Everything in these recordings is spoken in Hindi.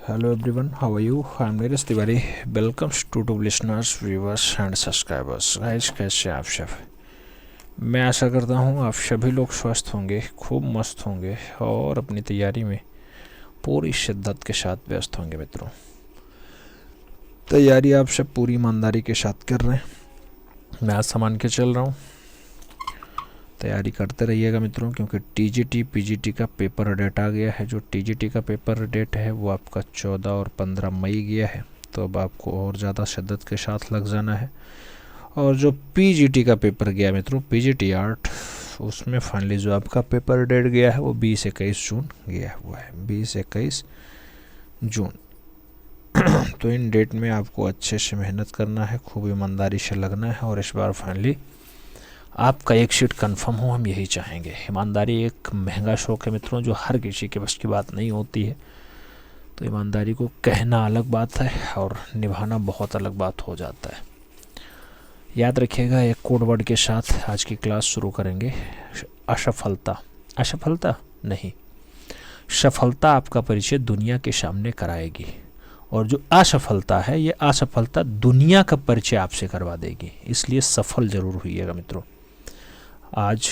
Hello everyone, how are you? I'm Neeraj Tiwari. Welcome to listeners, viewers and subscribers. Guys, कैसे हैं आप सब? मैं आशा करता हूँ आप सभी लोग स्वस्थ होंगे, खूब मस्त होंगे और अपनी तैयारी में पूरी शिद्दत के साथ व्यस्त होंगे। मित्रों, तैयारी आप सब पूरी ईमानदारी के साथ कर रहे हैं। मैं आज सामान के चल रहा हूँ, तैयारी करते रहिएगा मित्रों, क्योंकि टीजीटी पीजीटी का पेपर डेट आ गया है। जो टीजीटी का पेपर डेट है वो आपका 14 और 15 मई गया है, तो अब आपको और ज़्यादा शिद्दत के साथ लग जाना है। और जो पीजीटी का पेपर गया मित्रों, पीजीटी आर्ट, उसमें फाइनली जो आपका पेपर डेट गया है वो 20-21 जून गया हुआ है, 20-21 जून। तो इन डेट में आपको अच्छे से मेहनत करना है, खूब ईमानदारी से लगना है और इस बार फाइनली आपका एक सीट कंफर्म हो, हम यही चाहेंगे। ईमानदारी एक महंगा शौक़ है मित्रों, जो हर किसी के बस की बात नहीं होती है। तो ईमानदारी को कहना अलग बात है और निभाना बहुत अलग बात हो जाता है। याद रखिएगा, एक कोड वर्ड के साथ आज की क्लास शुरू करेंगे। असफलता, असफलता नहीं, सफलता आपका परिचय दुनिया के सामने कराएगी, और जो असफलता है ये असफलता दुनिया का परिचय आपसे करवा देगी। इसलिए सफल जरूर होइएगा मित्रों। आज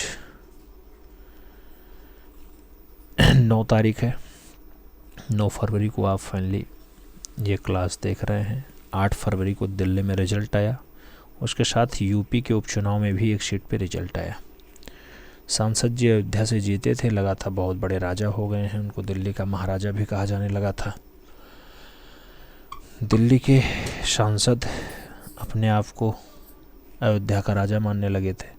9 तारीख है, 9 फरवरी को आप फाइनली ये क्लास देख रहे हैं। 8 फरवरी को दिल्ली में रिजल्ट आया, उसके साथ यूपी के उपचुनाव में भी एक सीट पे रिजल्ट आया। सांसद जी अयोध्या से जीते थे, लगा था बहुत बड़े राजा हो गए हैं, उनको दिल्ली का महाराजा भी कहा जाने लगा था। दिल्ली के सांसद अपने आप को अयोध्या का राजा मानने लगे थे।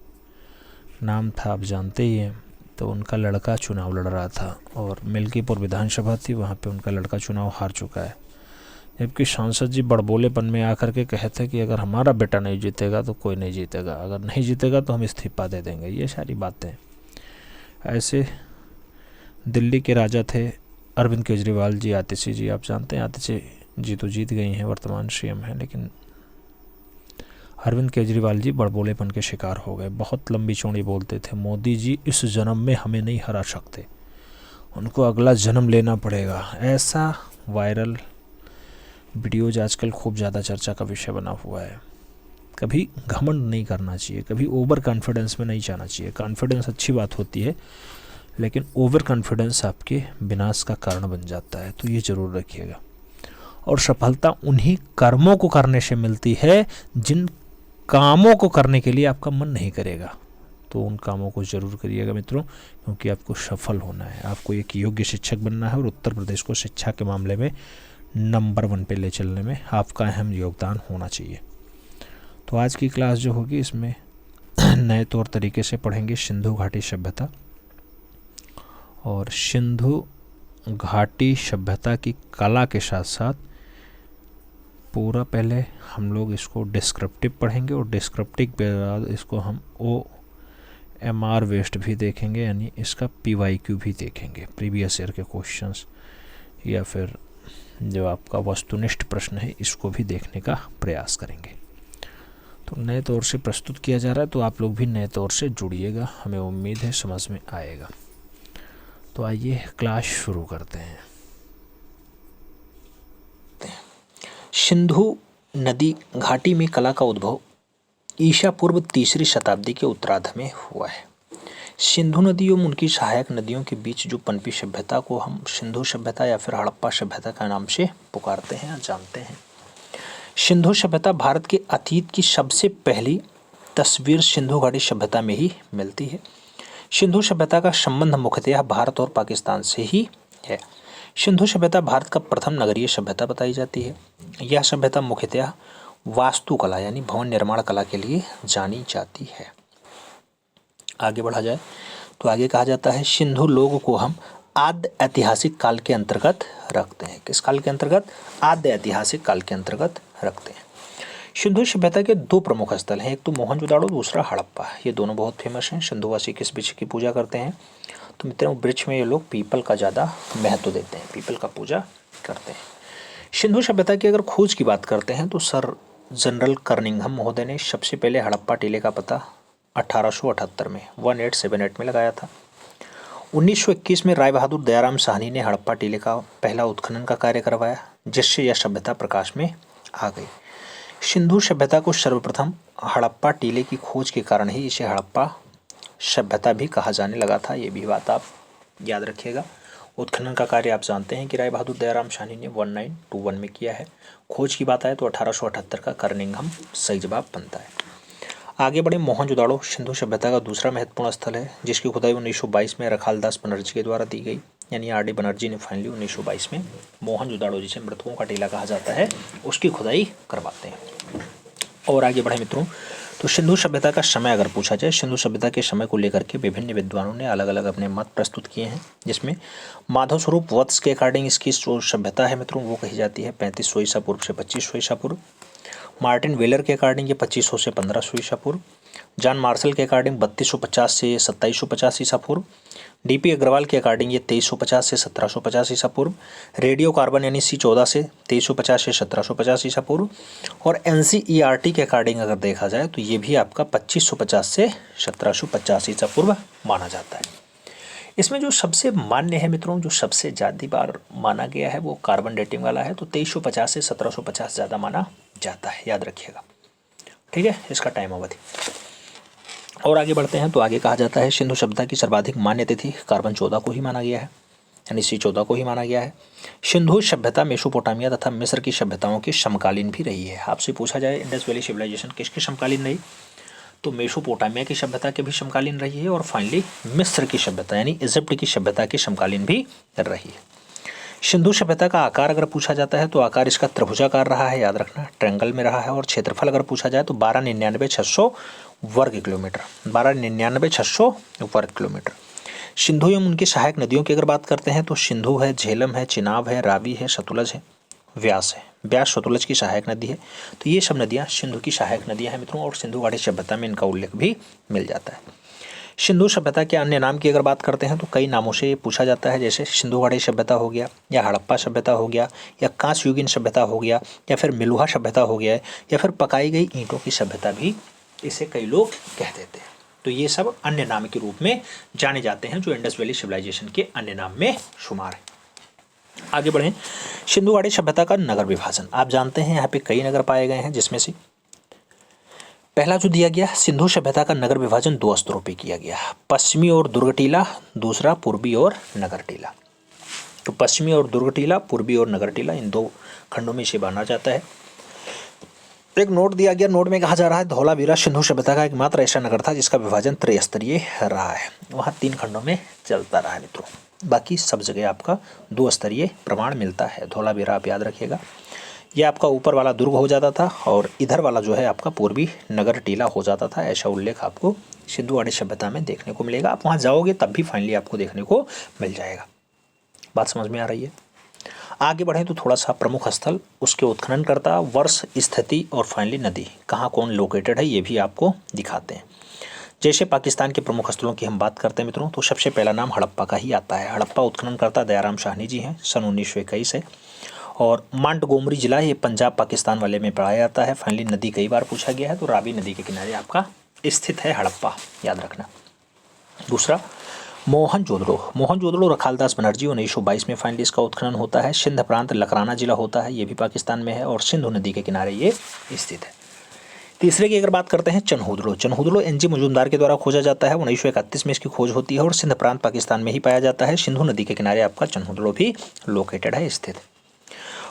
नाम था, आप जानते ही हैं। तो उनका लड़का चुनाव लड़ रहा था और मिल्कीपुर विधानसभा थी, वहाँ पे उनका लड़का चुनाव हार चुका है। जबकि सांसद जी बड़बोलेपन में आकर के कहते कि अगर हमारा बेटा नहीं जीतेगा तो कोई नहीं जीतेगा, अगर नहीं जीतेगा तो हम इस्तीफा दे देंगे। ये सारी बातें ऐसे। दिल्ली के राजा थे अरविंद केजरीवाल जी, आतिशी जी, आप जानते हैं। आतिशी जी तो जीत गई हैं, वर्तमान सीएम हैं, लेकिन अरविंद केजरीवाल जी बड़बोलेपन के शिकार हो गए। बहुत लंबी चौड़ी बोलते थे, मोदी जी इस जन्म में हमें नहीं हरा सकते, उनको अगला जन्म लेना पड़ेगा। ऐसा वायरल वीडियोज आजकल खूब ज़्यादा चर्चा का विषय बना हुआ है। कभी घमंड नहीं करना चाहिए, कभी ओवर कॉन्फिडेंस में नहीं जाना चाहिए। कॉन्फिडेंस अच्छी बात होती है, लेकिन ओवर कॉन्फिडेंस आपके विनाश का कारण बन जाता है, तो ये ज़रूर रखिएगा। और सफलता उन्हीं कर्मों को करने से मिलती है जिन कामों को करने के लिए आपका मन नहीं करेगा। तो उन कामों को ज़रूर करिएगा मित्रों, क्योंकि आपको सफल होना है। आपको एक योग्य शिक्षक बनना है और उत्तर प्रदेश को शिक्षा के मामले में नंबर 1 पे ले चलने में आपका अहम योगदान होना चाहिए। तो आज की क्लास जो होगी, इसमें नए तौर तरीके से पढ़ेंगे सिंधु घाटी सभ्यता। और सिंधु घाटी सभ्यता की कला के साथ साथ पूरा पहले हम लोग इसको डिस्क्रिप्टिव पढ़ेंगे, और डिस्क्रिप्टिव के बाद इसको हम OMR वेस्ट भी देखेंगे, यानी इसका PYQ भी देखेंगे, प्रीवियस ईयर के क्वेश्चंस, या फिर जो आपका वस्तुनिष्ठ प्रश्न है इसको भी देखने का प्रयास करेंगे। तो नए तौर से प्रस्तुत किया जा रहा है, तो आप लोग भी नए तौर से जुड़िएगा, हमें उम्मीद है समझ में आएगा। तो आइए क्लास शुरू करते हैं। सिंधु नदी घाटी में कला का उद्भव ईसा पूर्व 3री शताब्दी के उत्तरार्ध में हुआ है। सिंधु नदी एवं उनकी सहायक नदियों के बीच जो पनपी सभ्यता को हम सिंधु सभ्यता या फिर हड़प्पा सभ्यता का नाम से पुकारते हैं, जानते हैं। सिंधु सभ्यता भारत के अतीत की सबसे पहली तस्वीर सिंधु घाटी सभ्यता में ही मिलती है। सिंधु सभ्यता का संबंध मुख्यतः भारत और पाकिस्तान से ही है। सिंधु सभ्यता भारत का प्रथम नगरीय सभ्यता बताई जाती है। यह सभ्यता मुख्यतः वास्तुकला यानी भवन निर्माण कला के लिए जानी जाती है। आगे बढ़ा जाए तो आगे कहा जाता है, सिंधु लोग को हम आद्य ऐतिहासिक काल के अंतर्गत रखते हैं। किस काल के अंतर्गत? आद्य ऐतिहासिक काल के अंतर्गत रखते हैं। सिंधु सभ्यता के 2 प्रमुख स्थल हैं, एक तो मोहनजोदाड़ो, दूसरा हड़प्पा। ये दोनों बहुत फेमस हैं। सिंधुवासी किस वृक्ष की पूजा करते हैं? तो मित्रों, वृक्ष में ये लोग पीपल का ज़्यादा महत्व देते हैं, पीपल का पूजा करते हैं। सिंधु सभ्यता की अगर खोज की बात करते हैं तो सर जनरल कर्निंघम महोदय ने सबसे पहले हड़प्पा टीले का पता 1878 में 1878 में लगाया था। 1921 में राय बहादुर दयाराम साहनी ने हड़प्पा टीले का पहला उत्खनन का कार्य करवाया, जिससे यह सभ्यता प्रकाश में आ गई। सिंधु सभ्यता को सर्वप्रथम हड़प्पा टीले की खोज के कारण ही इसे हड़प्पा सभ्यता भी कहा जाने लगा था। ये भी बात आप याद रखिएगा। उत्खनन का कार्य आप जानते हैं कि राय बहादुर दयाराम साहनी ने 1921 में किया है। खोज की बात आए तो 1878 का कर्निंघम सही जवाब बनता है। आगे बढ़े, मोहनजोदाड़ो सिंधु सभ्यता का दूसरा महत्वपूर्ण स्थल है, जिसकी खुदाई 1922 में रखालदास बनर्जी के द्वारा दी गई, यानी आर डी बनर्जी ने फाइनली 1922 में मोहनजोदाड़ो, जिसे मृतकों का टीला कहा जाता है, उसकी खुदाई करवाते हैं। और आगे बढ़े मित्रों, तो सिंधु सभ्यता का समय अगर पूछा जाए, सिंधु सभ्यता के समय को लेकर के विभिन्न विद्वानों ने अलग अलग अपने मत प्रस्तुत किए हैं, जिसमें माधव स्वरूप वत्स के अकॉर्डिंग इसकी जो सभ्यता है मित्रों वो कही जाती है 3500 ईसा पूर्व से 2500 ईसा पूर्व। मार्टिन वेलर के अकॉर्डिंग ये 2500 से 1500 ईसा पूर्व। जॉन मार्शल के अकॉर्डिंग 3250 से 2750 ईसा पूर्व। डीपी अग्रवाल के अकॉर्डिंग ये 2350 से 1750 ईसा पूर्व। रेडियो कार्बन यानी C14 से 2350 से 1750 ईसा पूर्व। और NCERT के अकॉर्डिंग अगर देखा जाए तो ये भी आपका 2550 से 1750 ईसा पूर्व माना जाता है। इसमें जो सबसे मान्य है मित्रों, जो सबसे ज़्यादा बार माना गया है वो कार्बन डेटिंग वाला है, तो 2350 से 1750 ज़्यादा माना जाता है, याद रखिएगा। ठीक है, इसका टाइम अवधि। और आगे बढ़ते हैं तो आगे कहा जाता है सिंधु सभ्यता की सर्वाधिक मान्य तिथि कार्बन 14 को ही माना गया है, यानी C14 को ही माना गया है। सिंधु सभ्यता मेसोपोटामिया तथा मिस्र की सभ्यताओं के समकालीन भी रही है। आपसे पूछा जाए इंडस वैली सिविलाइजेशन किसके समकालीन रही, तो मेसोपोटामिया की सभ्यता के भी समकालीन रही है, और फाइनली मिस्र की सभ्यता यानी इजिप्ट की सभ्यता के समकालीन भी रही है। सिंधु सभ्यता का आकार अगर पूछा जाता है तो आकार इसका त्रिभुजाकार रहा है, याद रखना, ट्रायंगल में रहा है। और क्षेत्रफल अगर पूछा जाए तो 12,99,600 वर्ग किलोमीटर, 12,99,600 वर्ग किलोमीटर। सिंधु एवं उनकी सहायक नदियों की अगर बात करते हैं तो सिंधु है, झेलम है, चिनाब है, रावी है, सतलज है, व्यास है। व्यास सतलज की सहायक नदी है। तो ये सब नदियाँ सिंधु की सहायक नदियाँ हैं मित्रों, और सिंधु घाटी सभ्यता में इनका उल्लेख भी मिल जाता है। सिंधु सभ्यता के अन्य नाम की अगर बात करते हैं तो कई नामों से ये पूछा जाता है, जैसे सिंधु घाटी सभ्यता हो गया, या हड़प्पा सभ्यता हो गया, या कांस्य युगीन सभ्यता हो गया, या फिर मिलुहा सभ्यता हो गया, या फिर पकाई गई ईंटों की सभ्यता भी इसे कई लोग कह देते हैं। तो ये सब अन्य नाम के रूप में जाने जाते हैं, जो इंडस वैली सिविलाइजेशन के अन्य नाम में शुमार है। आगे बढ़ें, सिंधु घाटी सभ्यता का नगर विभाजन। आप जानते हैं यहाँ पे कई नगर पाए गए हैं, जिसमें से पहला जो दिया गया, सिंधु सभ्यता का नगर विभाजन 2 स्तरों पे किया गया, पश्चिमी और दुर्ग टीला, दूसरा पूर्वी और नगर टीला। तो पश्चिमी और दुर्ग टीला, पूर्वी और नगर टीला, इन 2 खंडों में इसे बांटा जाता है। एक नोट दिया गया, नोट में कहा जा रहा है धौलावीरा सिंधु सभ्यता का एकमात्र ऐसा नगर था जिसका विभाजन त्रिस्तरीय रहा है, वहाँ 3 खंडों में चलता रहा है मित्रों। बाकी सब जगह आपका 2 स्तरीय प्रमाण मिलता है। धौलावीरा आप याद रखिएगा, ये आपका ऊपर वाला दुर्ग हो जाता था और इधर वाला जो है आपका पूर्वी नगर टीला हो जाता था। ऐसा उल्लेख आपको सिंधु घाटी सभ्यता में देखने को मिलेगा। आप वहाँ जाओगे तब भी फाइनली आपको देखने को मिल जाएगा। बात समझ में आ रही है? आगे बढ़ें तो थोड़ा सा प्रमुख स्थल, उसके उत्खननकर्ता, वर्ष, स्थिति और फाइनली नदी कहाँ कौन लोकेटेड है ये भी आपको दिखाते हैं। जैसे पाकिस्तान के प्रमुख स्थलों की हम बात करते हैं मित्रों, तो सबसे पहला नाम हड़प्पा का ही आता है। हड़प्पा उत्खननकर्ता दयाराम साहनी जी हैं, सन 1921 है। और मांटगोमरी जिला ये पंजाब पाकिस्तान वाले में पढ़ाया जाता है। फाइनली नदी कई बार पूछा गया है, तो रावी नदी के किनारे आपका स्थित है हड़प्पा, याद रखना। दूसरा मोहनजोदड़ो, मोहनजोदड़ो रखालदास बनर्जी 1922 में फाइनली इसका उत्खनन होता है। सिंध प्रांत लकराना जिला होता है, ये भी पाकिस्तान में है और सिंधु नदी के किनारे ये स्थित है। तीसरे की अगर बात करते हैं चनहुदड़ो, चनहुदड़ो NG मजूमदार के द्वारा खोजा जाता है। 1931 में इसकी खोज होती है और सिंध प्रांत पाकिस्तान में ही पाया जाता है। सिंधु नदी के किनारे आपका चनहुदड़ो भी लोकेटेड है, स्थित।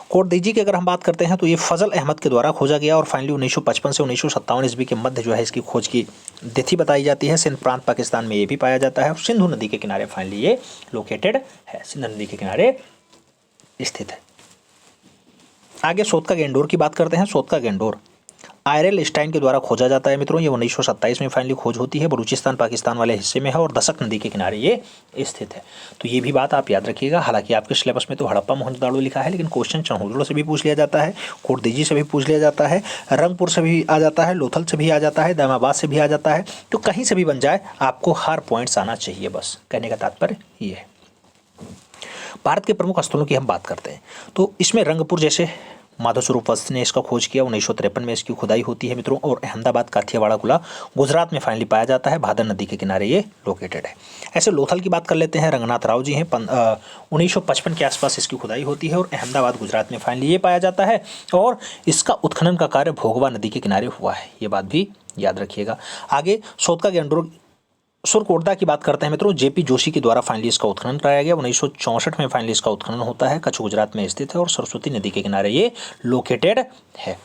कोटदीजी की अगर हम बात करते हैं तो ये फजल अहमद के द्वारा खोजा गया और फाइनली 1955 से 1957 ईस्वी के मध्य जो है इसकी खोज की तिथि बताई जाती है। सिंध प्रांत पाकिस्तान में ये भी पाया जाता है और सिंधु नदी के किनारे फाइनली ये लोकेटेड है, सिंधु नदी के किनारे स्थित है। आगे सोतका गेंडोर की बात करते हैं। सोतका गेंडोर आयरल स्टाइन के द्वारा खोजा जाता है मित्रों, ये 1927 में फाइनली खोज होती है। बलूचिस्तान पाकिस्तान वाले हिस्से में है और दशक नदी के किनारे ये स्थित है। तो ये भी बात आप याद रखिएगा। हालांकि आपके सिलेबस में तो हड़प्पा मोहनजोदाड़ो लिखा है, लेकिन क्वेश्चन चनहुदड़ो से भी पूछ लिया जाता है, कोटदीजी से भी पूछ लिया जाता है, रंगपुर से भी आ जाता है, लोथल से भी आ जाता है, दामाबाद से भी आ जाता है। तो कहीं से भी बन जाए, आपको हर पॉइंट्स आना चाहिए, बस कहने का तात्पर्य ये है। भारत के प्रमुख स्थलों की हम बात करते हैं तो इसमें रंगपुर जैसे माधव स्वरूप वस्त्र ने इसका खोज किया। 1953 में इसकी खुदाई होती है मित्रों। और अहमदाबाद काठियावाड़ कुला गुजरात में फाइनली पाया जाता है। भादर नदी के किनारे ये लोकेटेड है। ऐसे लोथल की बात कर लेते हैं। रंगनाथ राव जी हैं, 1955 के आसपास इसकी खुदाई होती है और अहमदाबाद गुजरात में फाइनली ये पाया जाता है। और इसका उत्खनन का कार्य भोगवा नदी के किनारे हुआ है, ये बात भी याद रखिएगा। आगे सोतका गेंडोर सुरकोटदा की बात करते हैं मित्रों। जेपी जोशी के द्वारा फाइनली इसका उत्खनन कराया गया। 1964 में फाइनली इसका उत्खनन होता है। कच्छ गुजरात में स्थित है और सरस्वती नदी के किनारे ये लोकेटेड है।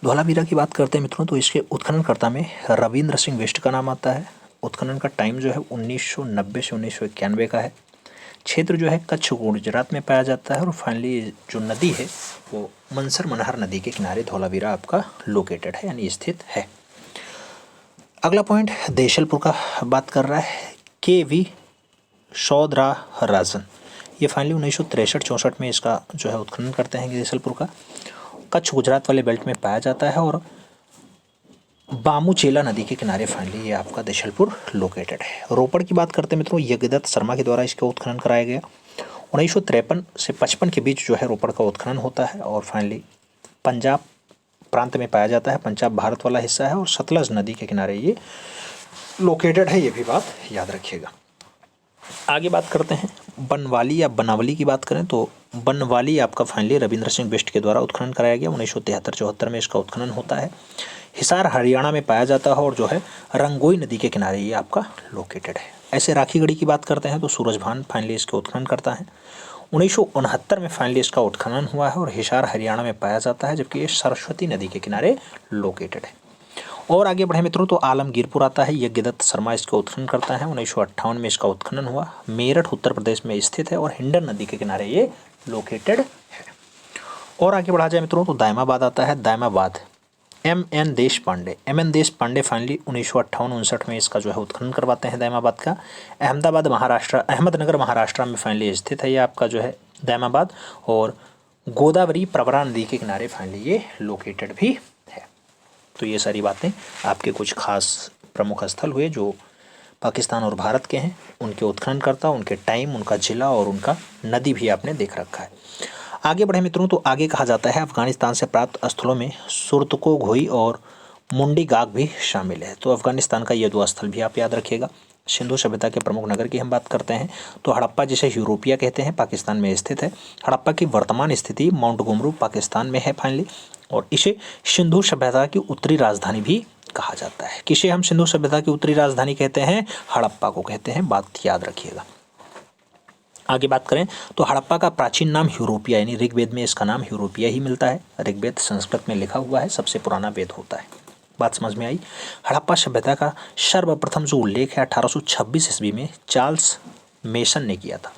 धौलावीरा की बात करते हैं मित्रों, तो इसके उत्खननकर्ता में रविंद्र सिंह बिष्ट का नाम आता है। उत्खनन का टाइम जो है 1990 से 1991 का है। क्षेत्र जो है कच्छ गुजरात में पाया जाता है और फाइनली जो नदी है वो मनसर मनहर नदी के किनारे धौलावीरा आपका लोकेटेड है, यानी स्थित है। अगला पॉइंट देशलपुर का बात कर रहा है। KV सौदराराजन, ये फाइनली 1963-64 में इसका जो है उत्खनन करते हैं देशलपुर का। कच्छ गुजरात वाले बेल्ट में पाया जाता है और बामूचेला नदी के किनारे फाइनली ये आपका देशलपुर लोकेटेड है। रोपड़ की बात करते हैं मित्रों, यज्ञदत्त शर्मा के द्वारा इसका उत्खनन कराया गया। 1953 से 55 के बीच जो है रोपड़ का उत्खनन होता है और फाइनली पंजाब प्रांत में पाया जाता है। पंजाब भारत वाला हिस्सा है और सतलज नदी के किनारे ये लोकेटेड है, ये भी बात याद रखिएगा। आगे बात करते हैं बनवाली या बनावली की बात करें तो बनवाली आपका फाइनली रविंद्र सिंह बिष्ट के द्वारा उत्खनन कराया गया। 1973-74 में इसका उत्खनन होता है। हिसार हरियाणा में पाया जाता है और जो है रंगोई नदी के किनारे ये आपका लोकेटेड है। ऐसे राखीगढ़ी की बात करते हैं तो सूरजभान फाइनली इसके उत्खनन करता है। 1969 में फाइनली इसका उत्खनन हुआ है और हिसार हरियाणा में पाया जाता है, जबकि ये सरस्वती नदी के किनारे लोकेटेड है। और आगे बढ़े मित्रों तो आलमगीरपुर आता है। यज्ञदत्त शर्मा इसका उत्खनन करता है। 1958 में इसका उत्खनन हुआ। मेरठ उत्तर प्रदेश में स्थित है और हिंडन नदी के किनारे ये लोकेटेड है। और आगे बढ़ा जाए मित्रों तो दायमाबाद आता है। दायमाबाद MN देश पांडे फाइनली 1958-59 में इसका जो है उत्खनन करवाते हैं दायमाबाद का। अहमदनगर महाराष्ट्र में फाइनली स्थित है ये आपका जो है दायमाबाद और गोदावरी प्रवरा नदी के किनारे फाइनली ये लोकेटेड भी है। तो ये सारी बातें आपके कुछ खास प्रमुख स्थल हुए जो पाकिस्तान और भारत के हैं, उनके उत्खननकर्ता, उनके टाइम, उनका जिला और उनका नदी भी आपने देख रखा है। आगे बढ़े मित्रों तो आगे कहा जाता है अफगानिस्तान से प्राप्त स्थलों में सुरतको घोई और मुंडी गाग भी शामिल है। तो अफगानिस्तान का ये दो स्थल भी आप याद रखिएगा। सिंधु सभ्यता के प्रमुख नगर की हम बात करते हैं तो हड़प्पा, जिसे यूरोपिया कहते हैं, पाकिस्तान में स्थित है। हड़प्पा की वर्तमान स्थिति माउंट गुमरू पाकिस्तान में है फाइनली, और इसे सिंधु सभ्यता की उत्तरी राजधानी भी कहा जाता है। किसे हम सिंधु सभ्यता की उत्तरी राजधानी कहते हैं? हड़प्पा को कहते हैं, बात याद रखिएगा। आगे बात करें तो हड़प्पा का प्राचीन नाम यूरोपिया, यानी ऋग्वेद में इसका नाम यूरोपिया ही मिलता है। ऋग्वेद संस्कृत में लिखा हुआ है, सबसे पुराना वेद होता है। बात समझ में आई। हड़प्पा सभ्यता का सर्वप्रथम जो उल्लेख है 1826 ईस्वी में चार्ल्स मेसन ने किया था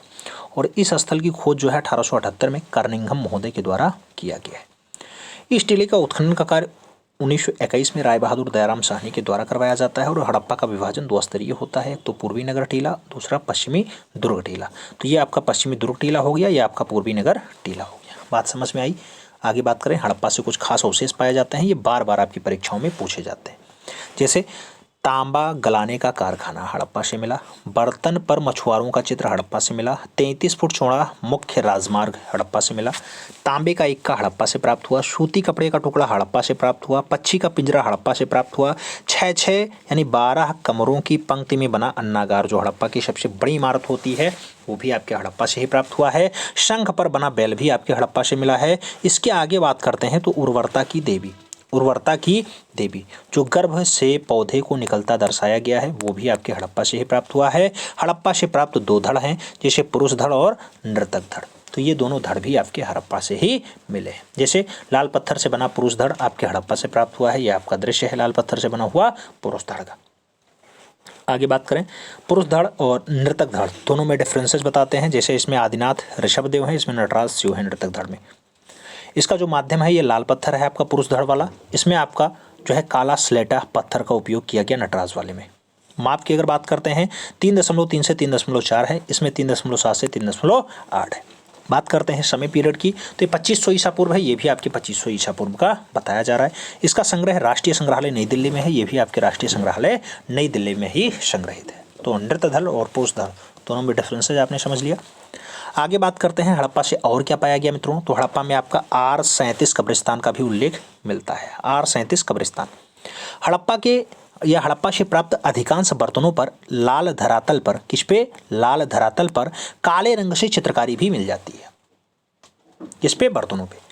और इस स्थल की खोज जो है 1878 में कर्निंघम महोदय के द्वारा किया गया है। इस टीले का उत्खनन का कार्य 1921 में राय बहादुर दयाराम साहनी के द्वारा करवाया जाता है और हड़प्पा का विभाजन दो स्तरीय होता है, एक तो पूर्वी नगर टीला, दूसरा पश्चिमी दुर्ग टीला। तो ये आपका पश्चिमी दुर्ग टीला हो गया, ये आपका पूर्वी नगर टीला हो गया। बात समझ में आई। आगे बात करें, हड़प्पा से कुछ खास अवशेष पाए जाते हैं, ये बार बार आपकी परीक्षाओं में पूछे जाते हैं। जैसे तांबा गलाने का कारखाना हड़प्पा से मिला, बर्तन पर मछुआरों का चित्र हड़प्पा से मिला, 33 फुट चौड़ा मुख्य राजमार्ग हड़प्पा से मिला, तांबे का इक्का हड़प्पा से प्राप्त हुआ, सूती कपड़े का टुकड़ा हड़प्पा से प्राप्त हुआ, पक्षी का पिंजरा हड़प्पा से प्राप्त हुआ, 6 यानी 12 कमरों की पंक्ति में बना अन्नागार जो हड़प्पा की सबसे बड़ी इमारत होती है वो भी आपके हड़प्पा से ही प्राप्त हुआ है। शंख पर बना बैल भी आपके हड़प्पा से मिला है। इसके आगे बात करते हैं तो उर्वरता की देवी जो गर्भ से पौधे को निकलता दर्शाया गया है वो भी आपके हड़प्पा से ही प्राप्त हुआ है। हड़प्पा से प्राप्त 2 धड़ हैं, जैसे पुरुष धड़ और नर्तक धड़। तो ये दोनों धड़ भी आपके हड़प्पा से ही मिले हैं। जैसे लाल पत्थर से बना पुरुष धड़ आपके हड़प्पा से प्राप्त हुआ है, ये आपका दृश्य है लाल पत्थर से बना हुआ पुरुष धड़ का। आगे बात करें, पुरुष धड़ और नर्तक धड़ दोनों में डिफरेंसेस बताते हैं। जैसे इसमें आदिनाथ ऋषभदेव है, इसमें नटराज शिव है नर्तक धड़ में। इसका जो माध्यम है ये लाल पत्थर है आपका पुरुष धड़ वाला, इसमें आपका जो है काला स्लेटा पत्थर का उपयोग किया गया नटराज वाले में। माप की अगर बात करते हैं 3.3 से 3.4 है, इसमें 3.7 से 3.8 है। बात करते हैं समय पीरियड की तो ये 2500 ईसा पूर्व है, ये भी आपके 2500 ईसा पूर्व का बताया जा रहा है। इसका संग्रह राष्ट्रीय संग्रहालय नई दिल्ली में है, ये भी आपके राष्ट्रीय संग्रहालय नई दिल्ली में ही संग्रहित है। तो नृत्य धड़ और पुरुष धड़ दोनों में डिफरेंसेज आपने समझ लिया। आगे बात करते हैं हड़प्पा से और क्या पाया गया मित्रों। तो हड़प्पा में आपका R37 कब्रिस्तान का भी उल्लेख मिलता है। R37 कब्रिस्तान हड़प्पा से प्राप्त अधिकांश बर्तनों पर लाल धरातल पर, किस पे, लाल धरातल पर काले रंग से चित्रकारी भी मिल जाती है। किस पे, बर्तनों पे।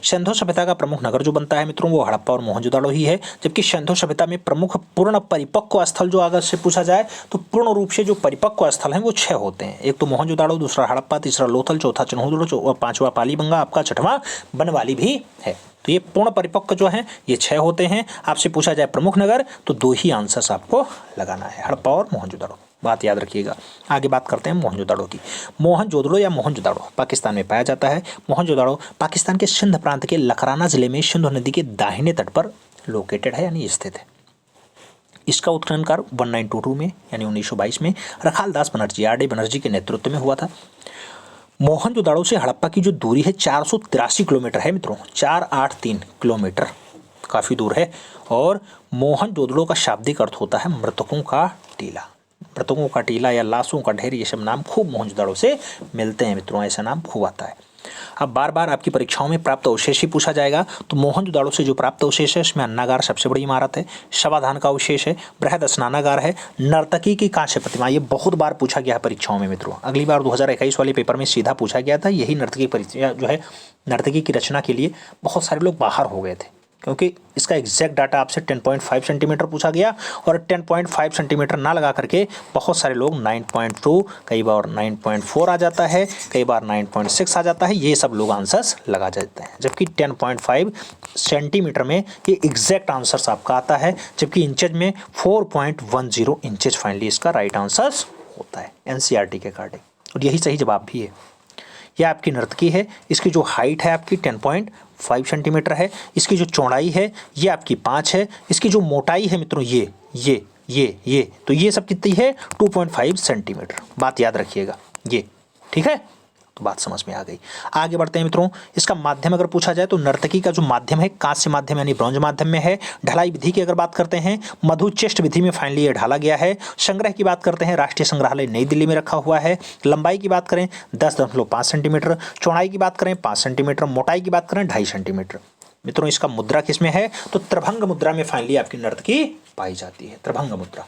सिंधु सभ्यता का प्रमुख नगर जो बनता है मित्रों वो हड़प्पा और मोहनजोदाड़ो ही है। जबकि सिंधु सभ्यता में प्रमुख पूर्ण परिपक्व स्थल जो अगर से पूछा जाए तो पूर्ण रूप से जो परिपक्व स्थल हैं वो 6 होते हैं। एक तो मोहनजोदाड़ो, दूसरा हड़प्पा, तीसरा लोथल, चौथा चिन्होदड़ो और 5वां पालीबंगा, आपका 6वां बनवाली भी है। तो ये पूर्ण परिपक्व जो हैं ये 6 होते हैं। आपसे पूछा जाए प्रमुख नगर तो 2 ही आंसर्स आपको लगाना है, हड़प्पा और मोहनजोदाड़ो, बात याद रखिएगा। आगे बात करते हैं मोहनजोदाड़ो की। मोहनजोदड़ो या मोहनजोदाड़ो पाकिस्तान में पाया जाता है। मोहनजोदाड़ो पाकिस्तान के सिंध प्रांत के लखराना जिले में सिंधु नदी के दाहिने तट पर लोकेटेड है, यानी स्थित है। इसका उत्खनन कार्य 1922 में यानी 1922 में रखाल दास बनर्जी, R.D. बनर्जी के नेतृत्व में हुआ था। मोहनजोदाड़ो से हड़प्पा की जो दूरी है 483 किलोमीटर है मित्रों, 483 किलोमीटर, काफ़ी दूर है। और मोहनजोदड़ो का शाब्दिक अर्थ होता है मृतकों का टीला। मृतकों का टीला या लाशों का ढेर, ये सब नाम खूब मोहनजोदाड़ो से मिलते हैं मित्रों, ऐसा नाम खूब आता है। अब बार बार आपकी परीक्षाओं में प्राप्त अवशेष ही पूछा जाएगा। तो मोहनजोदाड़ो से जो प्राप्त अवशेष है इसमें अन्नागार सबसे बड़ी इमारत है, शवाधान का अवशेष है, बृहद स्नानागार है, नर्तकी की कांस्य प्रतिमा, ये बहुत बार पूछा गया है परीक्षाओं में मित्रों। अगली बार 2021 वाले पेपर में सीधा पूछा गया था। यही नर्तकी प्रतिमा जो है, नर्तकी की रचना के लिए बहुत सारे लोग बाहर हो गए थे क्योंकि इसका एग्जैक्ट डाटा आपसे 10.5 सेंटीमीटर पूछा गया और 10.5 सेंटीमीटर ना लगा करके बहुत सारे लोग 9.2, कई बार 9.4 आ जाता है, कई बार 9.6 आ जाता है, ये सब लोग आंसर्स लगा जाते हैं। जबकि 10.5 सेंटीमीटर में ये एग्जैक्ट आंसर्स आपका आता है, जबकि इंचेज में 4.10 इंचेज फाइनली इसका राइट आंसर्स होता है NCERT के अकॉर्डिंग, और यही सही जवाब भी है। यह आपकी नर्तकी है, इसकी जो हाइट है आपकी 10.5 सेंटीमीटर है, इसकी जो चौड़ाई है ये आपकी 5 है, इसकी जो मोटाई है मित्रों ये तो ये सब कितनी है 2.5 सेंटीमीटर, बात याद रखिएगा ये, ठीक है। तो बात समझ में आ गई। आगे बढ़ते हैं मित्रों। इसका माध्यम अगर पूछा जाए तो नर्तकी का जो माध्यम है कांस्य माध्यम यानी ब्रॉन्ज माध्यम में है। ढलाई विधि की अगर बात करते हैं मधुचेष्ट विधि में फाइनली ये ढाला गया है। संग्रह की बात करते हैं राष्ट्रीय संग्रहालय नई दिल्ली में रखा हुआ है। लंबाई की बात करें 10.5 सेंटीमीटर, चौड़ाई की बात करें 5 सेंटीमीटर, मोटाई की बात करें 2.5 सेंटीमीटर। मित्रों इसका मुद्रा किसमें है तो त्रिभंग मुद्रा में फाइनली आपकी नर्तकी पाई जाती है, त्रिभंग मुद्रा।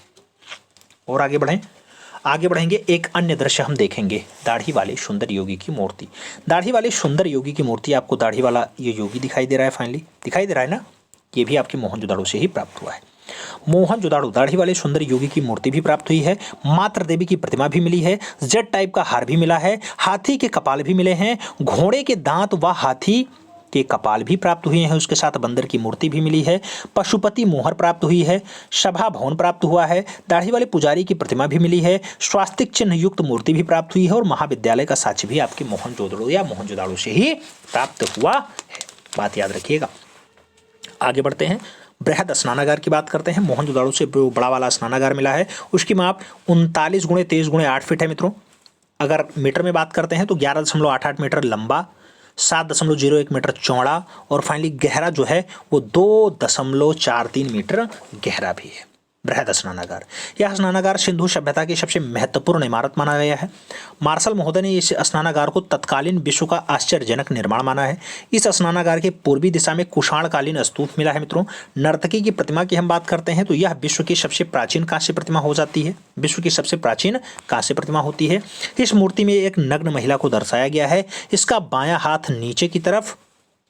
और आगे बढ़ेंगे, एक अन्य दृश्य हम देखेंगे, दाढ़ी वाले सुंदर योगी की मूर्ति। दाढ़ी वाले सुंदर योगी की मूर्ति, आपको दाढ़ी वाला ये योगी दिखाई दे रहा है, फाइनली दिखाई दे रहा है ना, ये भी आपके मोहनजोदाड़ो से ही प्राप्त हुआ है। मोहनजोदाड़ो दाढ़ी वाले सुंदर योगी की मूर्ति भी प्राप्त हुई है। मातृ देवी की प्रतिमा भी मिली है, जेड टाइप का हार भी मिला है, हाथी के कपाल भी मिले हैं, घोड़े के दांत व हाथी के कपाल भी प्राप्त हुए हैं, उसके साथ बंदर की मूर्ति भी मिली है, पशुपति मोहर प्राप्त हुई है, सभा भवन प्राप्त हुआ है, दाढ़ी वाले पुजारी की प्रतिमा भी मिली है, स्वास्तिक चिन्ह युक्त मूर्ति भी प्राप्त हुई है और महाविद्यालय का साक्ष्य भी आपके मोहनजोदड़ो या मोहनजोदाड़ो से ही प्राप्त हुआ है, बात याद रखिएगा। आगे बढ़ते हैं, बृहद स्नानागार की बात करते हैं। मोहनजोदाड़ो से बड़ा वाला स्नानागार मिला है, उसकी माप 39 × 23 × 8 फीट है मित्रों। अगर मीटर में बात करते हैं तो 11.88 मीटर लंबा, 7.01 मीटर चौड़ा और फाइनली गहरा जो है वो 2.43 मीटर गहरा भी है। बृहद स्नानागार, यह स्नानागार सिंधु सभ्यता की सबसे महत्वपूर्ण इमारत माना गया है। मार्शल महोदय ने इस स्नानागार को तत्कालीन विश्व का आश्चर्यजनक निर्माण माना है। इस स्नानागार के पूर्वी दिशा में कुषाणकालीन स्तूप मिला है मित्रों। नर्तकी की प्रतिमा की हम बात करते हैं तो यह विश्व की सबसे प्राचीन कांस्य प्रतिमा हो जाती है, विश्व की सबसे प्राचीन कांस्य प्रतिमा होती है। इस मूर्ति में एक नग्न महिला को दर्शाया गया है। इसका बायां हाथ नीचे की तरफ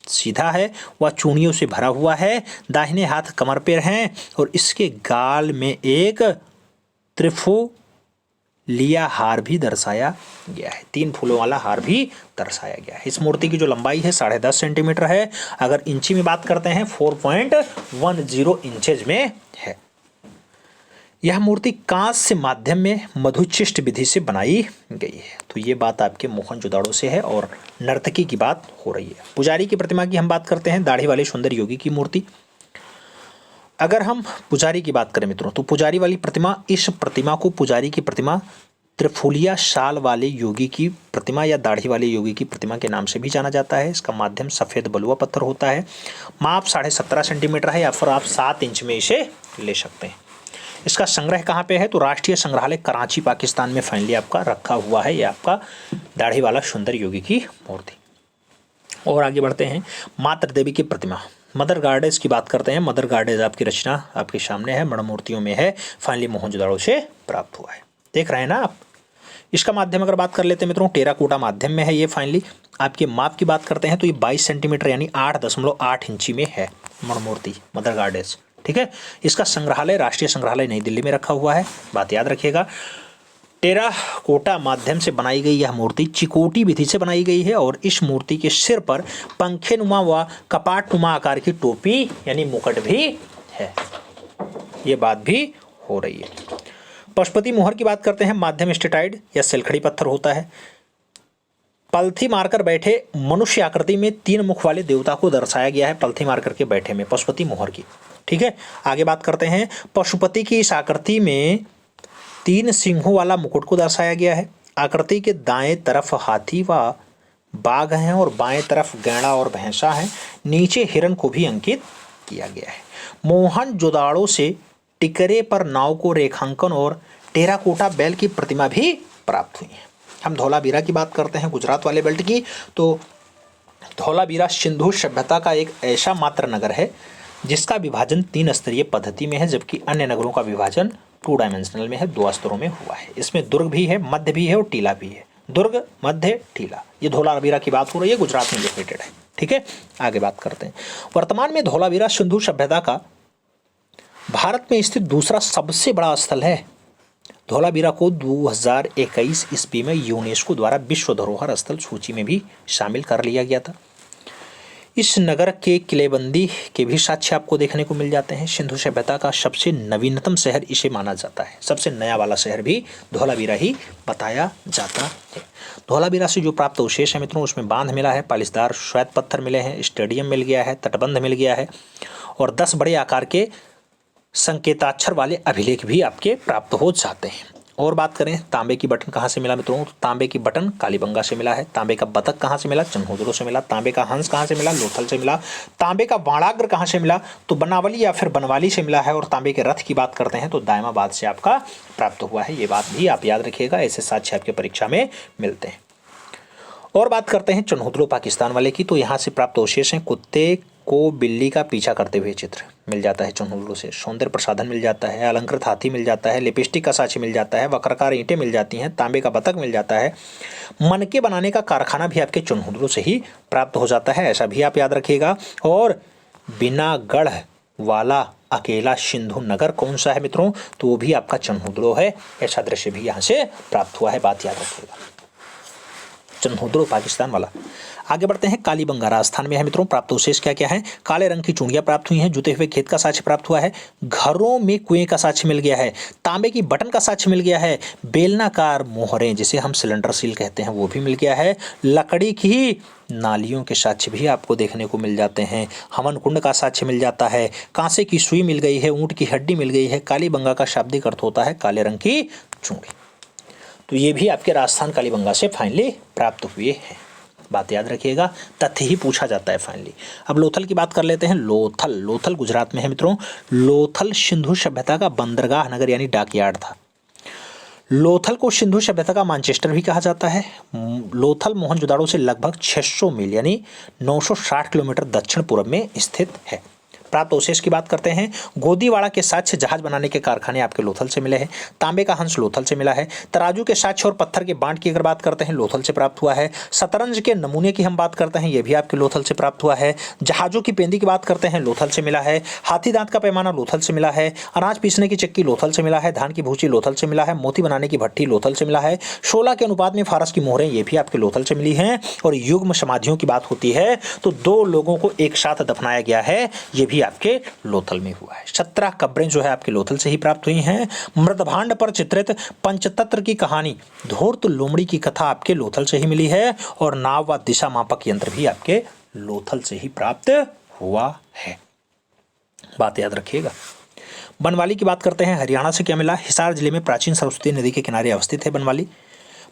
सीधा है, वह चूड़ियों से भरा हुआ है, दाहिने हाथ कमर पर हैं और इसके गाल में एक त्रिफोलिया हार भी दर्शाया गया है, 3 फूलों वाला हार भी दर्शाया गया है। इस मूर्ति की जो लंबाई है 10.5 सेंटीमीटर है, अगर इंची में बात करते हैं 4.10 इंचेज में है। यह मूर्ति कांस्य माध्यम में मधुचिष्ट विधि से बनाई गई है। तो ये बात आपके मोहनजोदाड़ो से है और नर्तकी की बात हो रही है। पुजारी की प्रतिमा की हम बात करते हैं, दाढ़ी वाले सुंदर योगी की मूर्ति। अगर हम पुजारी की बात करें मित्रों तो पुजारी वाली प्रतिमा, इस प्रतिमा को पुजारी की प्रतिमा, त्रिफोलिया शाल वाले योगी की प्रतिमा या दाढ़ी वाले योगी की प्रतिमा के नाम से भी जाना जाता है। इसका माध्यम सफ़ेद बलुआ पत्थर होता है। माप 17.5 सेंटीमीटर है या फिर आप 7 इंच में इसे ले सकते हैं। इसका संग्रह कहाँ पे है? तो राष्ट्रीय संग्रहालय कराची पाकिस्तान में फाइनली आपका रखा हुआ है। ये आपका दाढ़ी वाला सुंदर योगी की मूर्ति। और आगे बढ़ते हैं, मातृ देवी की प्रतिमा, मदर गार्डेज की बात करते हैं। मदर गार्डेज आपकी रचना आपके सामने है, मण मूर्तियों में है, फाइनली मोहनजोदाड़ो से प्राप्त हुआ है। देख रहे हैं ना आप। इसका माध्यम अगर बात कर लेते हैं मित्रों, टेराकोटा माध्यम में है ये। फाइनली आपके माप की बात करते हैं तो ये 22 सेंटीमीटर यानी 8.8 इंची में है मण मूर्ति मदर गार्डेज। ठीक है। इसका संग्रहालय राष्ट्रीय संग्रहालय नई दिल्ली में रखा हुआ है, बात याद रखिएगा। टेराकोटा माध्यम से बनाई गई यह मूर्ति चिकोटी विधि से बनाई गई है और इस मूर्ति के सिर पर पंखेनुमा व कपाटनुमा आकार की टोपी यानी मुकुट भी है। ये बात भी हो रही है। पशुपति मोहर की बात करते हैं, माध्यम स्टेटाइड या सिलखड़ी पत्थर होता है। पलथी मारकर बैठे मनुष्य आकृति में 3 मुख वाले देवता को दर्शाया गया है पलथी मारकर के बैठे में पशुपति मोहर की। ठीक है। आगे बात करते हैं, पशुपति की इस आकृति में 3 सिंहों वाला मुकुट को दर्शाया गया है। आकृति के दाएं तरफ हाथी व बाघ हैं और बाएं तरफ गैंडा और भैंसा है। नीचे हिरण को भी अंकित किया गया है। मोहनजोदाड़ो से टिकरे पर नाव को रेखांकन और टेराकोटा बैल की प्रतिमा भी प्राप्त हुई है। हम धौलावीरा की बात करते हैं, गुजरात वाले बेल्ट की, तो धौलावीरा सिंधु सभ्यता का एक ऐसा मात्र नगर है जिसका विभाजन 3 स्तरीय पद्धति में है, जबकि अन्य नगरों का विभाजन 2 डायमेंशनल में है, 2 स्तरों में हुआ है। इसमें दुर्ग भी है, मध्य भी है और टीला भी है। दुर्ग, मध्य, टीला, ये धौलावीरा की बात हो रही है, गुजरात में लोकेटेड है। ठीक है। आगे बात करते हैं, वर्तमान में धौलावीरा सिंधु सभ्यता का भारत में स्थित दूसरा सबसे बड़ा स्थल है। धौलावीरा को 2021 ईस्वी में यूनेस्को द्वारा विश्व धरोहर स्थल सूची में भी शामिल कर लिया गया था। इस नगर के किलेबंदी के भी साक्ष्य आपको देखने को मिल जाते हैं। सिंधु सभ्यता का सबसे नवीनतम शहर इसे माना जाता है, सबसे नया वाला शहर भी धौलावीरा ही बताया जाता है। धौलावीरा से जो प्राप्त अवशेष है मित्रों, उसमें बांध मिला है, पालिशदार श्वेत पत्थर मिले हैं, स्टेडियम मिल गया है, तटबंध मिल गया है और 10 बड़े आकार के संकेताक्षर वाले अभिलेख भी आपके प्राप्त हो जाते हैं। और बात करें तांबे की बटन कहाँ से मिला मित्रों, तो तांबे की बटन कालीबंगा से मिला है। तांबे का बतख कहाँ से मिला, चन्होदरो से मिला। तांबे का हंस कहाँ से मिला, लोथल से मिला। तांबे का बाणाग्र कहाँ से मिला, तो बनावली या फिर बनवाली से मिला है। और तांबे के रथ की बात करते हैं तो दायमाबाद से आपका प्राप्त हुआ है। ये बात भी आप याद रखिएगा, ऐसे साक्ष्य आपके परीक्षा में मिलते हैं। और बात करते हैं चन्होदरो पाकिस्तान वाले की, तो यहाँ से प्राप्त अवशेष हैं, कुत्ते को बिल्ली का पीछा करते हुए चित्र मिल जाता है चन्होदरो से, सौंदर्य प्रसाधन मिल जाता है, अलंकृत हाथी मिल जाता है, लिपस्टिक का साक्ष्य मिल जाता है, वक्राकार ईंटें मिल जाती हैं, तांबे का बतख मिल जाता है। मनके बनाने का कारखाना भी आपके चन्होदरो से ही प्राप्त हो जाता है, ऐसा भी आप याद रखिएगा। और बिना गढ़ वाला अकेला सिंधु नगर कौन सा है मित्रों, तो वो भी आपका चन्होदरो है। ऐसा दृश्य भी यहाँ से प्राप्त हुआ है, बात याद रखिएगा, चन्होदरो पाकिस्तान वाला। आगे बढ़ते हैं, कालीबंगा राजस्थान में है मित्रों। प्राप्त अवशेष क्या क्या है, काले रंग की चूड़ियां प्राप्त हुई हैं, जुते हुए खेत का साक्ष्य प्राप्त हुआ है, घरों में कुएं का साक्ष्य मिल गया है, तांबे की बटन का साक्ष्य मिल गया है, बेलनाकार मोहरें जिसे हम सिलेंडर सील कहते हैं वो भी मिल गया है, लकड़ी की नालियों के साक्ष्य भी आपको देखने को मिल जाते हैं, हवन कुंड का साक्ष्य मिल जाता है, कांसे की सुई मिल गई है, ऊंट की हड्डी मिल गई है। कालीबंगा का शाब्दिक अर्थ होता है काले रंग की चूड़ी। तो ये भी आपके राजस्थान कालीबंगा से फाइनली प्राप्त हुए हैं, बात याद रखिएगा, तथ्य ही पूछा जाता है फाइनली। अब लोथल की बात कर लेते हैं। लोथल गुजरात में है मित्रों। लोथल सिंधु सभ्यता का बंदरगाह नगर यानी डॉकयार्ड था। लोथल को सिंधु सभ्यता का मैनचेस्टर भी कहा जाता है। लोथल मोहनजोदाड़ो से लगभग 600 मील यानी 960 किलोमीटर दक्षिण पूर्व में स्थित है। प्राप्त अवशेष की बात करते हैं, गोदीवाड़ा के साक्ष्य जहाज बनाने के कारखाने आपके लोथल से मिले हैं, तांबे का हंस लोथल से मिला है, तराजू के साक्ष्य और पत्थर के बांट की अगर बात करते हैं लोथल से प्राप्त हुआ है, शतरंज के नमूने की हम बात करते हैं ये भी आपके लोथल से प्राप्त हुआ है, जहाजों की पेंदी की बात करते हैं लोथल से मिला है, हाथी दांत का पैमाना लोथल से मिला है, अनाज पीसने की चक्की लोथल से मिला है, धान की भूसी लोथल से मिला है, मोती बनाने की भट्टी लोथल से मिला है, 16 के अनुपात में फारस की मोहरें ये भी आपके लोथल से मिली हैं। और युग्म समाधियों की बात होती है तो 2 लोगों को एक साथ दफनाया गया है, ये भी आपके लोथल में हुआ है। 17 कब्रें जो है आपके लोथल से ही प्राप्त हुई हैं। मृदभांड पर चित्रित पंचतंत्र की कहानी धूर्त लोमड़ी की कथा आपके लोथल से ही मिली है। और नाव व दिशा मापक यंत्र भी आपके लोथल से ही प्राप्त हुआ है, बात याद रखिएगा। बनवाली की बात करते हैं, हरियाणा से क्या मिला, हिसार जिले में प्राचीन सरस्वती नदी के किनारे अवस्थित है बनवाली।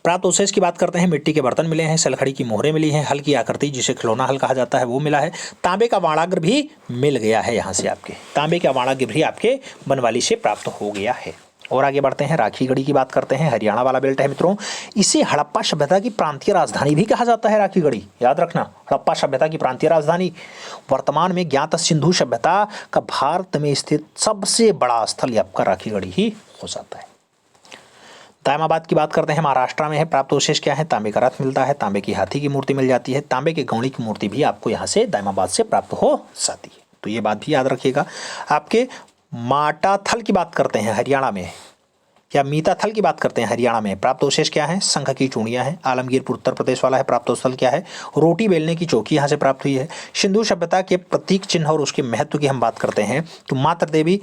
प्राप्त अवशेष की बात करते हैं, मिट्टी के बर्तन मिले हैं, सलखड़ी की मोहरें मिली हैं, हल की आकृति जिसे खिलौना हल कहा जाता है वो मिला है, तांबे का वाणाग्र भी मिल गया है। यहाँ से आपके तांबे का वाणाग्र भी आपके बनवाली से प्राप्त हो गया है। और आगे बढ़ते हैं, राखी गढ़ी की बात करते हैं, हरियाणा वाला बेल्ट है मित्रों। इसे हड़प्पा सभ्यता की प्रांतीय राजधानी भी कहा जाता है। राखी गढ़ी याद रखना, हड़प्पा सभ्यता की प्रांतीय राजधानी। वर्तमान में ज्ञात सिंधु सभ्यता का भारत में स्थित सबसे बड़ा स्थल आपका राखी गढ़ी ही हो जाता है। दायमाबाद की बात करते हैं, महाराष्ट्र में है। प्राप्त अवशेष क्या है, तांबे का रथ मिलता है, तांबे की हाथी की मूर्ति मिल जाती है, तांबे के गौणी की मूर्ति भी आपको यहाँ से दायमाबाद से प्राप्त हो जाती है। तो ये बात भी याद रखिएगा। आपके माटाथल की बात करते हैं हरियाणा में, या मीताथल की बात करते हैं हरियाणा में। प्राप्त अवशेष क्या है, शंख की चूड़ियां हैं। आलमगीरपुर उत्तर प्रदेश वाला है। प्राप्त स्थल क्या है, रोटी बेलने की चौकी यहाँ से प्राप्त हुई है। सिंधु सभ्यता के प्रतीक चिन्ह और उसके महत्व की हम बात करते हैं तो मातृ देवी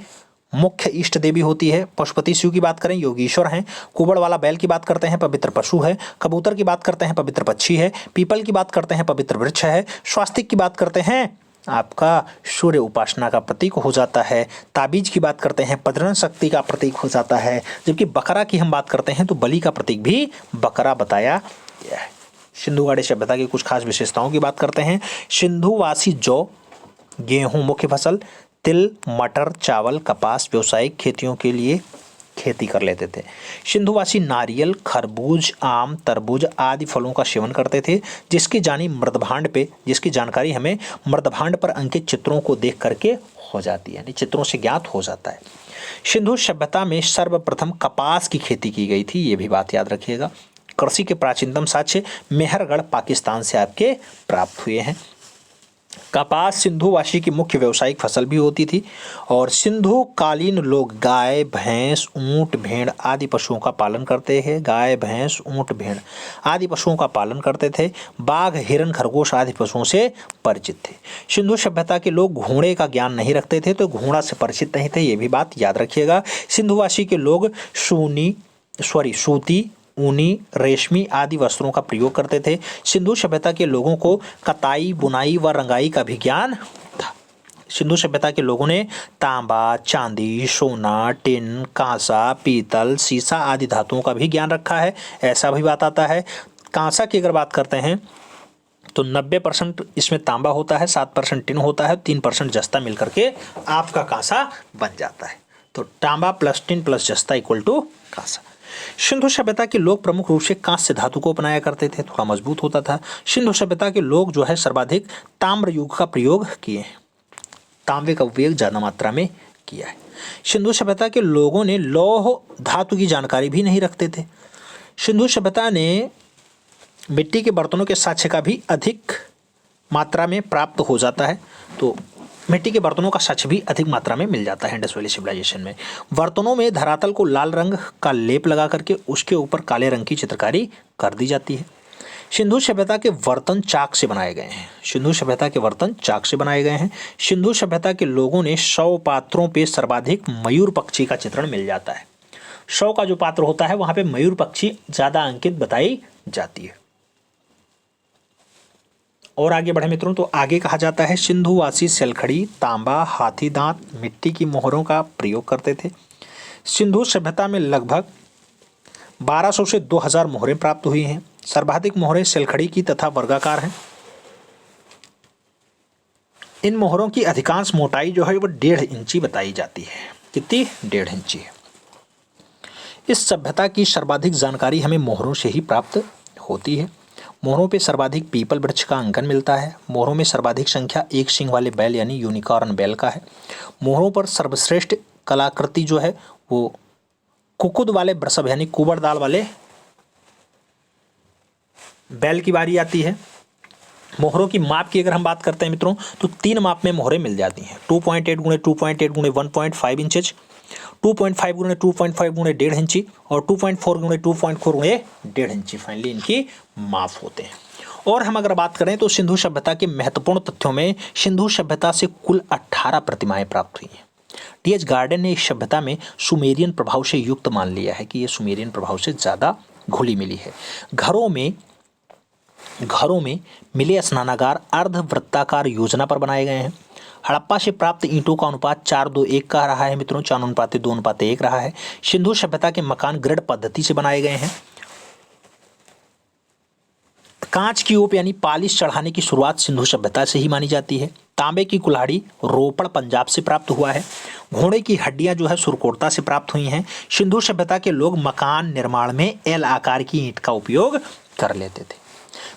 मुख्य इष्ट देवी होती है। पशुपति शिव की बात करें, योगीश्वर हैं। कुबड़ वाला बैल की बात करते हैं, पवित्र पशु है। कबूतर की बात करते हैं, पवित्र पक्षी है। पीपल की बात करते हैं, पवित्र वृक्ष है। स्वास्तिक की बात करते हैं, आपका सूर्य उपासना का प्रतीक हो जाता है। ताबीज की बात करते हैं, प्रजनन शक्ति का प्रतीक हो जाता है। जबकि बकरा की हम बात करते हैं तो बलि का प्रतीक भी बकरा बताया गया है। सिंधुगाड़ी सभ्यता की कुछ खास विशेषताओं की बात करते हैं। सिंधुवासी जौ, गेहूं मुख्य फसल, तिल, मटर, चावल, कपास व्यावसायिक खेतियों के लिए खेती कर लेते थे। सिंधुवासी नारियल, खरबूज, आम, तरबूज आदि फलों का सेवन करते थे, जिसकी जानकारी हमें मृदभांड पर अंकित चित्रों को देख करके हो जाती है, यानी चित्रों से ज्ञात हो जाता है। सिंधु सभ्यता में सर्वप्रथम कपास की खेती की गई थी, ये भी बात याद रखिएगा। कृषि के प्राचीनतम साक्ष्य मेहरगढ़ पाकिस्तान से आपके प्राप्त हुए हैं। कपास सिंधुवासी की मुख्य व्यावसायिक फसल भी होती थी और सिंधु कालीन लोग गाय, भैंस, ऊंट, भेड़ आदि पशुओं का पालन करते हैं। गाय, भैंस, ऊंट, भेड़ आदि पशुओं का पालन करते थे। बाघ, हिरन, खरगोश आदि पशुओं से परिचित थे। सिंधु सभ्यता के लोग घोड़े का ज्ञान नहीं रखते थे तो घोड़ा से परिचित नहीं थे, ये भी बात याद रखिएगा। सिंधुवासी के लोग सूती, ऊनी, रेशमी आदि वस्त्रों का प्रयोग करते थे। सिंधु सभ्यता के लोगों को कताई, बुनाई व रंगाई का भी ज्ञान था। सिंधु सभ्यता के लोगों ने तांबा, चांदी, सोना, टिन, कांसा, पीतल, सीसा आदि धातुओं का भी ज्ञान रखा है, ऐसा भी बात आता है। कांसा की अगर बात करते हैं तो 90% इसमें तांबा होता है, 7% टिन होता है, 3% जस्ता मिलकर के आपका कांसा बन जाता है। तो तांबा प्लस टिन प्लस जस्ता इक्वल टू कांसा। सिंधु सभ्यता के लोग प्रमुख रूप से कांस्य धातु को अपनाया करते थे, थोड़ा मजबूत होता था। सिंधु सभ्यता के लोग जो है सर्वाधिक ताम्र युग का प्रयोग किए हैं, तांबे का उपयोग ज्यादा मात्रा में किया है। सिंधु सभ्यता के लोगों ने लौह धातु की जानकारी भी नहीं रखते थे। सिंधु सभ्यता ने मिट्टी के बर्तनों के साक्ष्य का भी अधिक मात्रा में प्राप्त हो जाता है, तो मिट्टी के बर्तनों का साक्ष्य भी अधिक मात्रा में मिल जाता है इंडस वैली सिविलाइजेशन में। बर्तनों में धरातल को लाल रंग का लेप लगा करके उसके ऊपर काले रंग की चित्रकारी कर दी जाती है। सिंधु सभ्यता के बर्तन चाक से बनाए गए हैं। सिंधु सभ्यता के बर्तन चाक से बनाए गए हैं। सिंधु सभ्यता के लोगों ने 100 पात्रों पे सर्वाधिक मयूर पक्षी का चित्रण मिल जाता है। 100 का जो पात्र होता है वहां पे मयूर पक्षी ज्यादा अंकित बताई जाती है। और आगे बढ़े मित्रों तो आगे कहा जाता है सिंधुवासी सलखड़ी, तांबा, हाथी दांत, मिट्टी की मोहरों का प्रयोग करते थे। सिंधु सभ्यता में लगभग 1200 से 2000 मोहरें प्राप्त हुई हैं। सर्वाधिक मोहरें सलखड़ी की तथा वर्गाकार हैं। इन मोहरों की अधिकांश मोटाई जो है वो 1.5 इंची बताई जाती है। कितनी? 1.5 इंची है। इस सभ्यता की सर्वाधिक जानकारी हमें मोहरों से ही प्राप्त होती है। मोहरों पे सर्वाधिक पीपल वृक्ष का अंकन मिलता है। मोहरों में सर्वाधिक संख्या एक सींग वाले बैल यानी यूनिकॉर्न बैल का है। मोहरों पर सर्वश्रेष्ठ कलाकृति जो है वो कुकुद वाले वृषभ यानी कुबड़ दाल वाले बैल की बारी आती है। मोहरों की माप की अगर हम बात करते हैं मित्रों तो 3 माप में मोहरें मिल जाती हैं। 2.8 × 2.8 × 1.5 इंचेज, 2.5 × 2.5 × 1.5 इंची और 2.4 × 2.4 × 1.5 इंची फाइनली इनकी माप होते हैं। और हम अगर बात करें तो सिंधु सभ्यता के महत्वपूर्ण तथ्यों में सिंधु सभ्यता से कुल 18 प्रतिमाएं प्राप्त हुई हैं। टी.एच. गार्डन ने इस सभ्यता में सुमेरियन प्रभाव से युक्त मान लिया है कि ये सुमेरियन प्रभाव से ज़्यादा घुली मिली है। घरों में मिले स्नानागार अर्धवृत्ताकार योजना पर बनाए गए हैं। हड़प्पा से प्राप्त ईंटों का अनुपात 4:2:1 का रहा है मित्रों, 4:2:1 रहा है। सिंधु सभ्यता के मकान ग्रिड पद्धति से बनाए गए हैं। कांच की ओप यानी पालिश चढ़ाने की शुरुआत सिंधु सभ्यता से ही मानी जाती है। तांबे की कुल्हाड़ी रोपड़ पंजाब से प्राप्त हुआ है। घोड़े की हड्डियां जो है सुरकोटता से प्राप्त हुई हैं। सिंधु सभ्यता के लोग मकान निर्माण में एल आकार की ईंट का उपयोग कर लेते थे।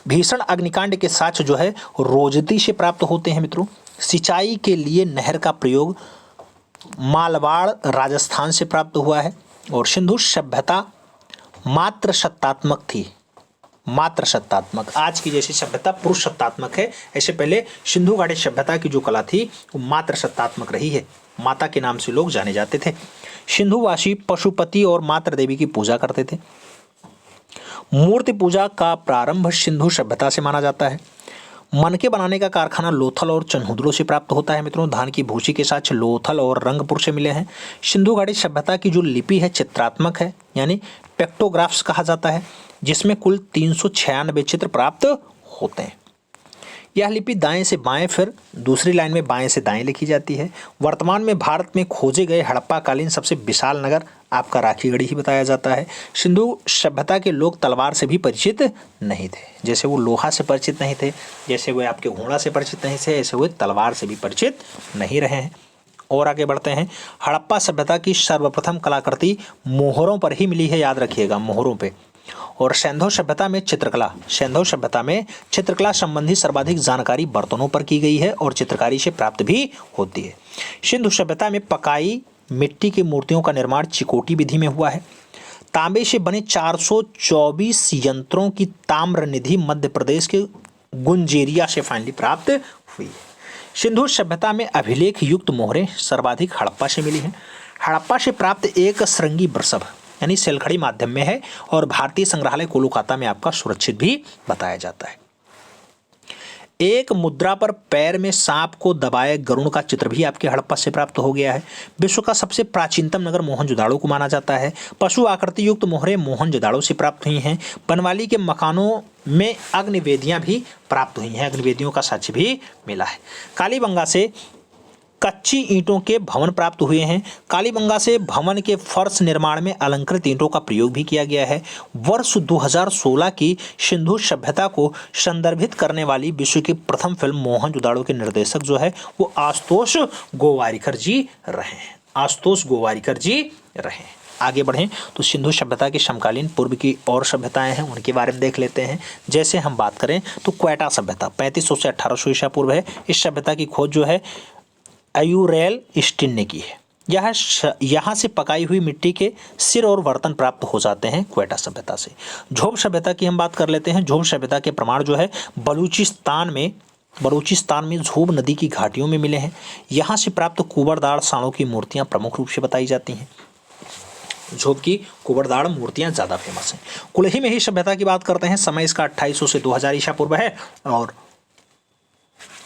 भीषण अग्निकांड के साक्ष्य जो है रोजती से प्राप्त होते हैं मित्रों। सिंचाई के लिए नहर का प्रयोग मालवाड़ राजस्थान से प्राप्त हुआ है। और सिंधु सभ्यता मात्र सत्तात्मक थी, मात्र सत्तात्मक। आज की जैसी सभ्यता पुरुष सत्तात्मक है, ऐसे पहले सिंधु घाटी सभ्यता की जो कला थी वो मात्र सत्तात्मक रही है। माता के नाम से लोग जाने जाते थे। सिंधुवासी पशुपति और मातृ देवी की पूजा करते थे। मूर्ति पूजा का प्रारंभ सिंधु सभ्यता से माना जाता है। मनके बनाने का कारखाना लोथल और चन्हुद्रो से प्राप्त होता है मित्रों। धान की भूसी के साथ लोथल और रंगपुर से मिले हैं। सिंधु घाटी सभ्यता की जो लिपि है चित्रात्मक है, यानी पेक्टोग्राफ्स कहा जाता है, जिसमें कुल 396 चित्र प्राप्त होते हैं। यह लिपि दाएं से बाएं फिर दूसरी लाइन में बाएं से दाएं लिखी जाती है। वर्तमान में भारत में खोजे गए हड़प्पा कालीन सबसे विशाल नगर आपका राखीगढ़ी ही बताया जाता है। सिंधु सभ्यता के लोग तलवार से भी परिचित नहीं थे। जैसे वो लोहा से परिचित नहीं थे, जैसे वे आपके घोड़ा से परिचित नहीं थे, ऐसे वे तलवार से भी परिचित नहीं रहे हैं। और आगे बढ़ते हैं। हड़प्पा सभ्यता की सर्वप्रथम कलाकृति मोहरों पर ही मिली है, याद रखिएगा, मोहरों पे। और सिंधु सभ्यता में चित्रकला संबंधी सर्वाधिक जानकारी बर्तनों पर की गई है और चित्रकारी से प्राप्त भी होती है। सिंधु सभ्यता में पकाई मिट्टी की मूर्तियों का निर्माण चिकोटी विधि में हुआ है। तांबे से बने 424 यंत्रों की ताम्र निधि मध्य प्रदेश के गुंजेरिया से फाइनली प्राप्त हुई है। सिंधु सभ्यता में अभिलेख युक्त मोहरें सर्वाधिक हड़प्पा से मिली हैं। हड़प्पा से प्राप्त एक श्रृंगी वृषभ यानी सेलखड़ी माध्यम में है और भारतीय संग्रहालय कोलकाता में आपका सुरक्षित भी बताया जाता है। एक मुद्रा पर पैर में सांप को दबाए गरुड़ का चित्र भी आपके हड़प्पा से प्राप्त हो गया है। विश्व का सबसे प्राचीनतम नगर मोहनजोदाड़ो को माना जाता है। पशु आकृति युक्त मोहरें मोहनजोदाड़ो से प्राप्त हुई हैं। बनवाली के मकानों में अग्निवेदियां भी प्राप्त हुई हैं, अग्निवेदियों का साक्ष्य भी मिला है। कालीबंगा से कच्ची ईंटों के भवन प्राप्त हुए हैं। कालीबंगा से भवन के फर्श निर्माण में अलंकृत ईंटों का प्रयोग भी किया गया है। वर्ष 2016 की सिंधु सभ्यता को संदर्भित करने वाली विश्व की प्रथम फिल्म मोहनजोदाड़ो के निर्देशक जो है वो आशुतोष गोवारिकर जी रहे हैं। आशुतोष गोवारिकर जी रहे हैं। आगे बढ़ें तो सिंधु सभ्यता के समकालीन पूर्व की और सभ्यताएं हैं, उनके बारे में देख लेते हैं। जैसे हम बात करें तो क्वेटा सभ्यता 3500 से 1800 ईसा पूर्व है। इस सभ्यता की खोज जो है अयूरेल स्टिन ने की है। यहाँ से पकाई हुई मिट्टी के सिर और बर्तन प्राप्त हो जाते हैं क्वेटा सभ्यता से। झोब सभ्यता की हम बात कर लेते हैं। झोब सभ्यता के प्रमाण जो है बलूचिस्तान में झोब नदी की घाटियों में मिले हैं। यहाँ से प्राप्त कुबड़दाड़ सांडों की मूर्तियाँ प्रमुख रूप से बताई जाती हैं। झोब की कुबड़दाड़ मूर्तियाँ ज़्यादा फेमस हैं। कुल्ही में ही सभ्यता की बात करते हैं। समय इसका 2800 से 2000 ईसा पूर्व है। और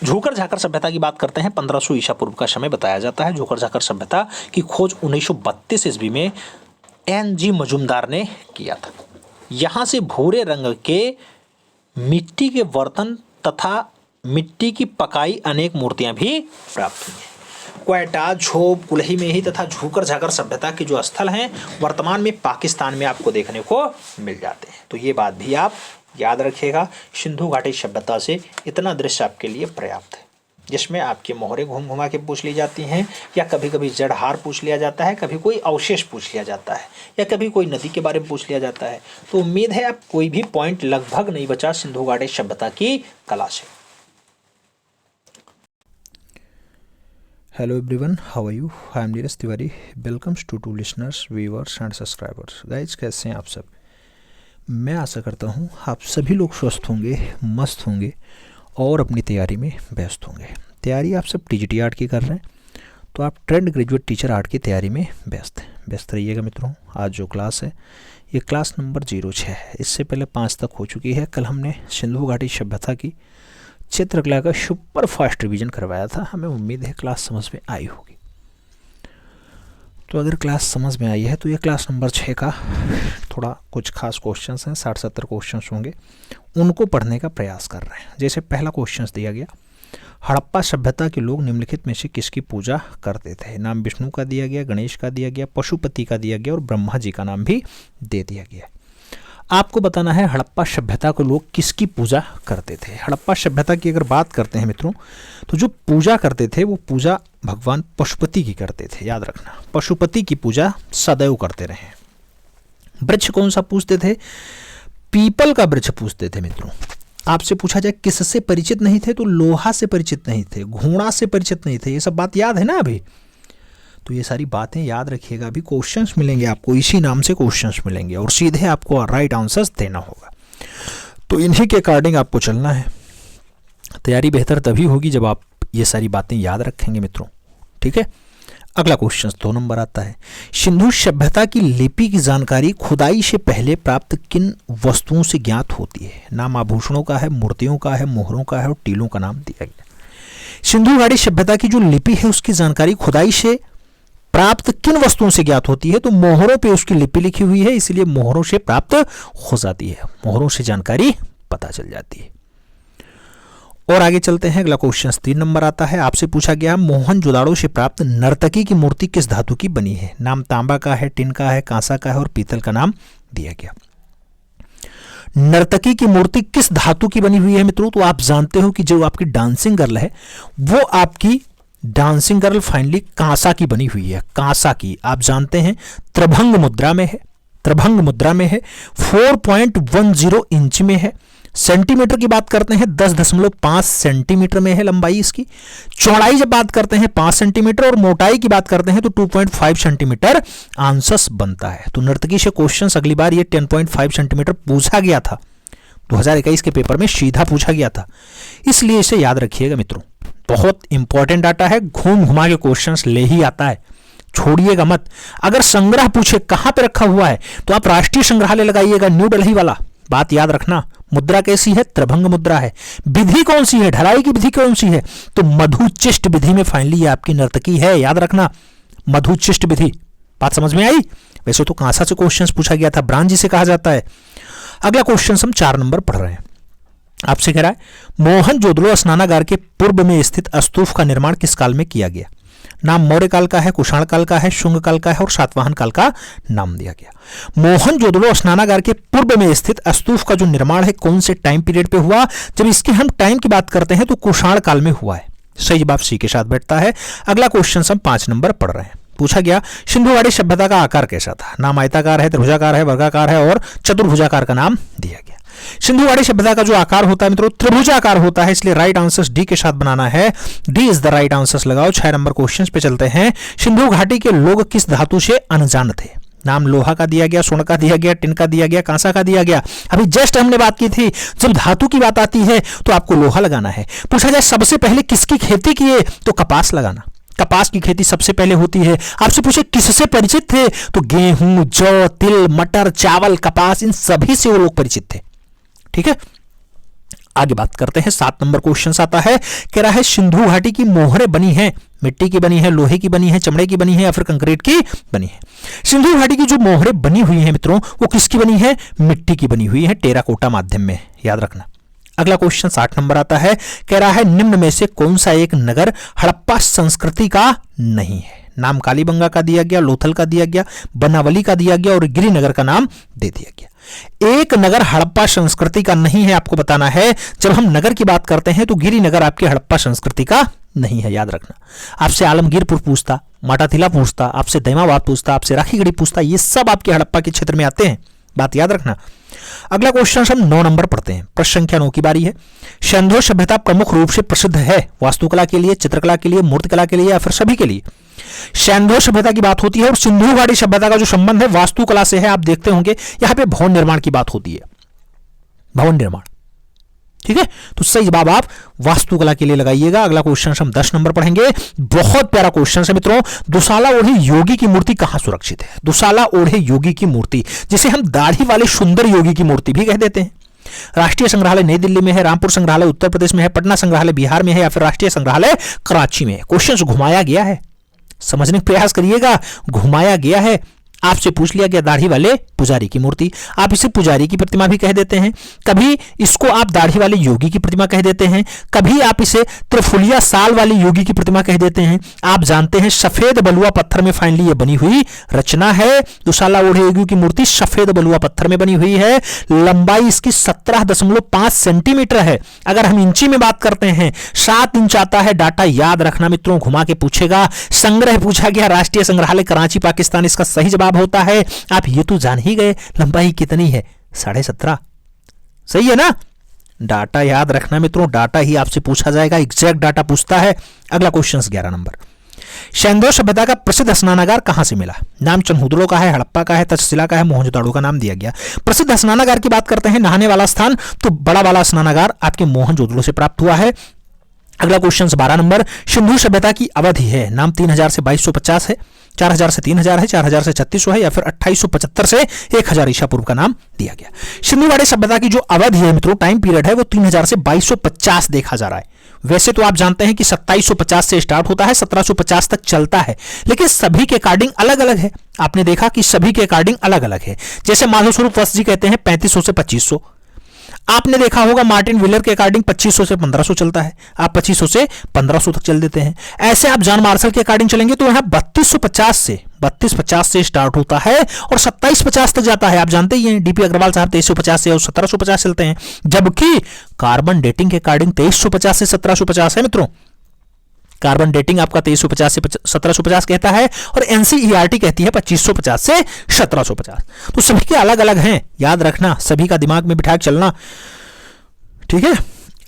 झोकर झाकर सभ्यता की बात करते हैं। 1500 ईसा पूर्व का समय बताया जाता है। झोकर झाकर सभ्यता की खोज 1932 ईस्वी में NG मजुमदार ने किया था। यहाँ से भूरे रंग के मिट्टी के बर्तन तथा मिट्टी की पकाई अनेक मूर्तियां भी प्राप्त हुई हैं। क्वेटा, झोब, कुल्ही में ही तथा झोकर झाकर सभ्यता के जो स्थल हैं वर्तमान में पाकिस्तान में आपको देखने को मिल जाते हैं। तो ये बात भी आप याद रखिएगा। सिंधु घाटी सभ्यता से इतना दृश्य आपके लिए पर्याप्त है, जिसमें आपकी मोहरें घूम घुमा के पूछ ली जाती हैं, या कभी कभी जड़हार पूछ लिया जाता है, कभी कोई अवशेष पूछ लिया जाता है, या कभी कोई नदी के बारे में पूछ लिया जाता है। तो उम्मीद है आप कोई भी पॉइंट लगभग नहीं बचा सिंधु घाटी सभ्यता की कला से। Hello everyone, how are you? I am Neeraj Tiwari. Welcomes to listeners, viewers and subscribers. Guys, कैसे हैं आप सब? मैं आशा करता हूँ आप सभी लोग स्वस्थ होंगे, मस्त होंगे और अपनी तैयारी में व्यस्त होंगे। तैयारी आप सब TGT आर्ट की कर रहे हैं, तो आप ट्रेंड ग्रेजुएट टीचर आर्ट की तैयारी में व्यस्त रहिएगा मित्रों। आज जो क्लास है ये क्लास नंबर 06 है। इससे पहले 5 तक हो चुकी है। कल हमने सिंधु घाटी सभ्यता की चित्रकला का सुपर फास्ट रिवीजन करवाया था। हमें उम्मीद है क्लास समझ में आई होगी। तो अगर क्लास समझ में आई है तो ये क्लास नंबर 6 का थोड़ा कुछ खास क्वेश्चंस हैं, 60-70 क्वेश्चंस होंगे, उनको पढ़ने का प्रयास कर रहे हैं। जैसे पहला क्वेश्चंस दिया गया, हड़प्पा सभ्यता के लोग निम्नलिखित में से किसकी पूजा करते थे? नाम विष्णु का दिया गया, गणेश का दिया गया, पशुपति का दिया गया और ब्रह्मा जी का नाम भी दे दिया गया। आपको बताना है हड़प्पा सभ्यता को लोग किसकी पूजा करते थे। हड़प्पा सभ्यता की अगर बात करते हैं मित्रों, तो जो पूजा करते थे वो पूजा भगवान पशुपति की करते थे। याद रखना, पशुपति की पूजा सदैव करते रहे। वृक्ष कौन सा पूजते थे? पीपल का वृक्ष पूजते थे मित्रों। आपसे पूछा जाए किससे परिचित नहीं थे, तो लोहा से परिचित नहीं थे, घोड़ा से परिचित नहीं थे। ये सब बात याद है ना अभी? तो ये सारी बातें याद रखिएगा। अभी क्वेश्चंस मिलेंगे आपको, इसी नाम से क्वेश्चंस मिलेंगे और सीधे आपको राइट आंसर्स देना होगा। तो इन्हीं के अकॉर्डिंग आपको चलना है। तैयारी बेहतर तभी होगी जब आप ये सारी बातें याद रखेंगे मित्रों। ठीक है, अगला क्वेश्चन 2 नंबर आता है, सिंधु सभ्यता की लिपि की जानकारी खुदाई से पहले प्राप्त किन वस्तुओं से ज्ञात होती है? नाम आभूषणों का है, मूर्तियों का है, मोहरों का है और टीलों का नाम दिया गया। सिंधु घाटी सभ्यता की जो लिपि है उसकी जानकारी खुदाई से प्राप्त किन वस्तुओं से ज्ञात होती है? तो मोहरों पे उसकी लिपि लिखी हुई है, इसलिए मोहरों से प्राप्त हो जाती है, मोहरों से जानकारी पता चल जाती है। और आगे चलते हैं, अगला क्वेश्चन 3 नंबर आता है। आपसे पूछा गया मोहनजोदाड़ो से प्राप्त नर्तकी की मूर्ति किस धातु की बनी है? नाम तांबा का है, टिन का है, कांसा का है और पीतल का नाम दिया गया। नर्तकी की मूर्ति किस धातु की बनी हुई है मित्रों? तो आप जानते हो कि जो आपकी डांसिंग गर्ल है वो आपकी डांसिंग गर्ल फाइनली कांसा की बनी हुई है। कांसा की आप जानते हैं त्रिभंग मुद्रा में है, त्रिभंग मुद्रा में है, 4.10 इंच में है। सेंटीमीटर की बात करते हैं 10.5 सेंटीमीटर में है लंबाई इसकी। चौड़ाई जब बात करते हैं 5 सेंटीमीटर और मोटाई की बात करते हैं तो 2.5 सेंटीमीटर आंसस बनता है। तो नर्तकी से क्वेश्चन अगली बार ये 10.5 सेंटीमीटर पूछा गया था, 2021 के पेपर में सीधा पूछा गया था, इसलिए इसे याद रखिएगा मित्रों। बहुत इंपॉर्टेंट डाटा है, घूम घुमा के क्वेश्चंस ले ही आता है, छोड़िएगा मत। अगर संग्रह पूछे कहां पे रखा हुआ है तो आप राष्ट्रीय संग्रहालय लगाइएगा, न्यू दिल्ली वाला। बात याद रखना, मुद्रा कैसी है? त्रिभंग मुद्रा है। विधि कौन सी है? ढलाई की विधि कौन सी है? तो मधुचिष्ट विधि में फाइनली ये आपकी नर्तकी है, याद रखना, मधुचिष्ट विधि। बात समझ में आई? वैसे तो कांसा से क्वेश्चंस पूछा गया था, ब्रांज जिसे कहा जाता है। अगला क्वेश्चन हम 4 नंबर पढ़ रहे हैं। आपसे कह रहा है मोहनजोदड़ो स्नानागार के पूर्व में स्थित स्तूप का निर्माण किस काल में किया गया? नाम मौर्य काल का है, कुषाण काल का है, शुंग काल का है और सातवाहन काल का नाम दिया गया। मोहनजोदड़ो स्नानागार के पूर्व में स्थित स्तूप का जो निर्माण है कौन से टाइम पीरियड पे हुआ? जब इसके हम टाइम की बात करते हैं तो कुषाण काल में हुआ है। सही जवाब सी के साथ बैठता है। अगला क्वेश्चन हम 5 नंबर पढ़ रहे हैं। पूछा गया सिंधु घाटी सभ्यता का आकार कैसा था? नाम आयताकार है, त्रिभुजाकार है, वर्गाकार है और चतुर्भुजाकार का नाम दिया गया। सिंधु घाटी सभ्यता का जो आकार होता है मित्रों त्रिभुजाकार होता है, इसलिए राइट आंसर डी के साथ बनाना है। D is the right answer लगाओ। 6 नंबर क्वेश्चन पे चलते हैं। सिंधु घाटी के लोग किस धातु से अनजान थे? नाम लोहा का दिया गया, स्वर्ण का दिया गया, टिन का दिया गया, कांसा का दिया गया। अभी जस्ट हमने बात की थी, जब धातु की बात आती है तो आपको लोहा लगाना है। पूछा जाए सबसे पहले किसकी खेती किए? तो कपास लगाना। कपास की खेती सबसे पहले होती है। आपसे पूछे किससे परिचित थे? तो गेहूं, जौ, तिल, मटर, चावल, कपास, इन सभी से वो लोग परिचित थे। ठीक है, आगे बात करते हैं। 7 नंबर क्वेश्चन आता है, कह रहा है सिंधु घाटी की मोहरें बनी हैं, मिट्टी की बनी है, लोहे की बनी है, चमड़े की बनी है या फिर कंक्रीट की बनी है? सिंधु घाटी की जो मोहरें बनी हुई हैं मित्रों वो किसकी बनी है? मिट्टी की बनी हुई है, टेराकोटा माध्यम में, याद रखना। अगला क्वेश्चन 60 नंबर आता है, कह रहा है निम्न में से कौन सा एक नगर हड़प्पा संस्कृति का नहीं है? नाम कालीबंगा का दिया गया, लोथल का दिया गया, बनावली का दिया गया और गिरिनगर का नाम दे दिया गया। एक नगर हड़प्पा संस्कृति का नहीं है, आपको बताना है। जब हम नगर की बात करते हैं तो गिरिनगर आपके हड़प्पा संस्कृति का नहीं है, याद रखना। आपसे आलमगीरपुर पूछता, माटाथिला पूछता, आपसे दैमाबाद पूछता, आपसे राखीगढ़ी पूछता, ये सब आपके हड़प्पा के क्षेत्र में आते हैं, बात याद रखना। अगला क्वेश्चन हम 9 नंबर पढ़ते हैं। प्रश्न संख्या 9 की बारी है। सिंधु सभ्यता प्रमुख रूप से प्रसिद्ध है वास्तुकला के लिए, चित्रकला के लिए, मूर्तिकला के लिए या फिर सभी के लिए? सिंधु सभ्यता की बात होती है और सिंधु घाटी सभ्यता का जो संबंध है वास्तुकला से है। आप देखते होंगे यहां पे भवन निर्माण की बात होती है, भवन निर्माण। ठीक है, तो सही जवाब आप वास्तुकला के लिए लगाइएगा। अगला क्वेश्चन हम 10 नंबर पढ़ेंगे। बहुत प्यारा क्वेश्चन है मित्रों। दुसाला ओढ़े योगी की मूर्ति कहां सुरक्षित है? दुसाला ओढ़े योगी की मूर्ति, जिसे हम दाढ़ी वाले सुंदर योगी की मूर्ति भी कह देते हैं, राष्ट्रीय संग्रहालय नई दिल्ली में है, रामपुर संग्रहालय उत्तर प्रदेश में है, पटना संग्रहालय बिहार में है या फिर राष्ट्रीय संग्रहालय कराची में है? क्वेश्चन घुमाया गया है, समझने का प्रयास करिएगा, घुमाया गया है। आपसे पूछ लिया गया दाढ़ी वाले पुजारी की मूर्ति, आप इसे पुजारी की प्रतिमा भी कह देते हैं, कभी इसको आप दाढ़ी वाले योगी की प्रतिमा कह देते हैं, कभी आप इसे त्रिफुलिया साल वाले योगी की प्रतिमा कह देते हैं। आप जानते हैं सफेद बलुआ पत्थर में फाइनली ये बनी हुई रचना है। दुशाला ओढ़े योगी की मूर्ति सफेद बलुआ पत्थर में बनी हुई है। लंबाई इसकी 17.5 सेंटीमीटर है। अगर हम इंची में बात करते हैं 7 इंच आता है। डाटा याद रखना मित्रों, घुमा के पूछेगा। संग्रह पूछा गया, राष्ट्रीय संग्रहालय कराची पाकिस्तान इसका सही जवाब होता है। आप ये तो जान ही गए लंबाई कितनी है, 17.5। सही है ना। डाटा याद रखना मित्रों, डाटा ही आपसे पूछा जाएगा, एग्जैक्ट डाटा पूछता है। अगला क्वेश्चन 11 नंबर, सिंधु सभ्यता का प्रसिद्ध स्नानागार कहां से मिला? नाम चनहूदड़ो का है, हड़प्पा का है, तक्षशिला का है, मोहनजोदाड़ो का नाम दिया गया। प्रसिद्ध स्नानागार की बात करते हैं, नहाने वाला स्थान, तो बड़ा वाला स्नानागार आपके मोहनजोदड़ो से प्राप्त हुआ है। अगला क्वेश्चन 12 नंबर, सिंधु सभ्यता की अवधि है, नाम 3000 से 2250 है, 4000 से 3000 है, 4000 से 3600 है, या फिर 2875 से 1000 ईसा पूर्व का नाम दिया गया। सिंधु घाटी सभ्यता की जो अवधि है मित्रों, टाइम पीरियड है, वो 3000 से 2250 देखा जा रहा है। वैसे तो आप जानते हैं कि 2750 से स्टार्ट होता है, 1750 तक चलता है, लेकिन सभी के अकॉर्डिंग अलग अलग है। आपने देखा कि सभी के अकॉर्डिंग अलग अलग है। जैसे माधव स्वरूप वत्स जी कहते हैं 3500 से 2500। आपने देखा होगा मार्टिन विलर के अकॉर्डिंग 2500 से 1500 चलता है, आप 2500 से 1500 तक चल देते हैं। ऐसे आप जॉन मार्शल के अकॉर्डिंग चलेंगे तो यहां 3250 से स्टार्ट होता है और 2750 तक जाता है। आप जानते ही हैं डीपी अग्रवाल साहब 2350 से और 1750 चलते हैं, जबकि कार्बन डेटिंग के अकॉर्डिंग 2350 से 1750 है मित्रों। कार्बन डेटिंग आपका 2350 से 1750 कहता है और एनसीईआरटी कहती है 2550 से 1750। तो सभी के अलग अलग हैं, याद रखना, सभी का दिमाग में बिठा के चलना, ठीक है।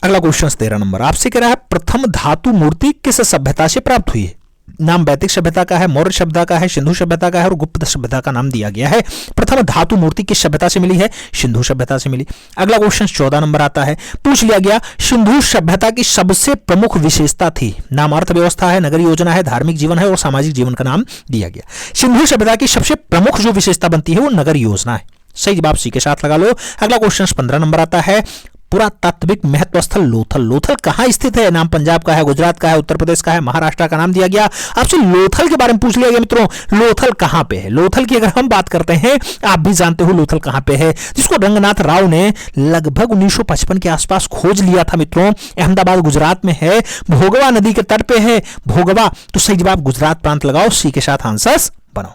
अगला क्वेश्चन 13 नंबर, आपसे कह रहा है प्रथम धातु मूर्ति किस सभ्यता से प्राप्त हुई है? नाम वैदिक सभ्यता का है, मौर्य सभ्यता का है, सिंधु सभ्यता का है और गुप्त सभ्यता का नाम दिया गया है। प्रथम धातु मूर्ति किस सभ्यता से मिली है? सिंधु सभ्यता से मिली। अगला क्वेश्चन 14 नंबर आता है, पूछ लिया गया सिंधु सभ्यता की सबसे प्रमुख विशेषता थी। नाम अर्थव्यवस्था है, नगर योजना है, धार्मिक जीवन है और सामाजिक जीवन का नाम दिया गया। सिंधु सभ्यता की सबसे प्रमुख जो विशेषता बनती है वो नगर योजना है। सही जवाब सी के साथ लगा लो। अगला क्वेश्चन 15 नंबर आता है, पुरातात्विक महत्व स्थल लोथल। लोथल कहां स्थित है? नाम पंजाब का है, गुजरात का है, उत्तर प्रदेश का है, महाराष्ट्र का नाम दिया गया। आपसे लोथल के बारे में पूछ लिया गया मित्रों, लोथल कहां पे है? लोथल की अगर हम बात करते हैं, आप भी जानते हो लोथल कहां पे है, जिसको रंगनाथ राव ने लगभग 1955 के आसपास खोज लिया था मित्रों। अहमदाबाद गुजरात में है, भोगवा नदी के तट पे है भोगवा। तो सही जवाब गुजरात प्रांत लगाओ, सी के साथ आंसर्स बनाओ।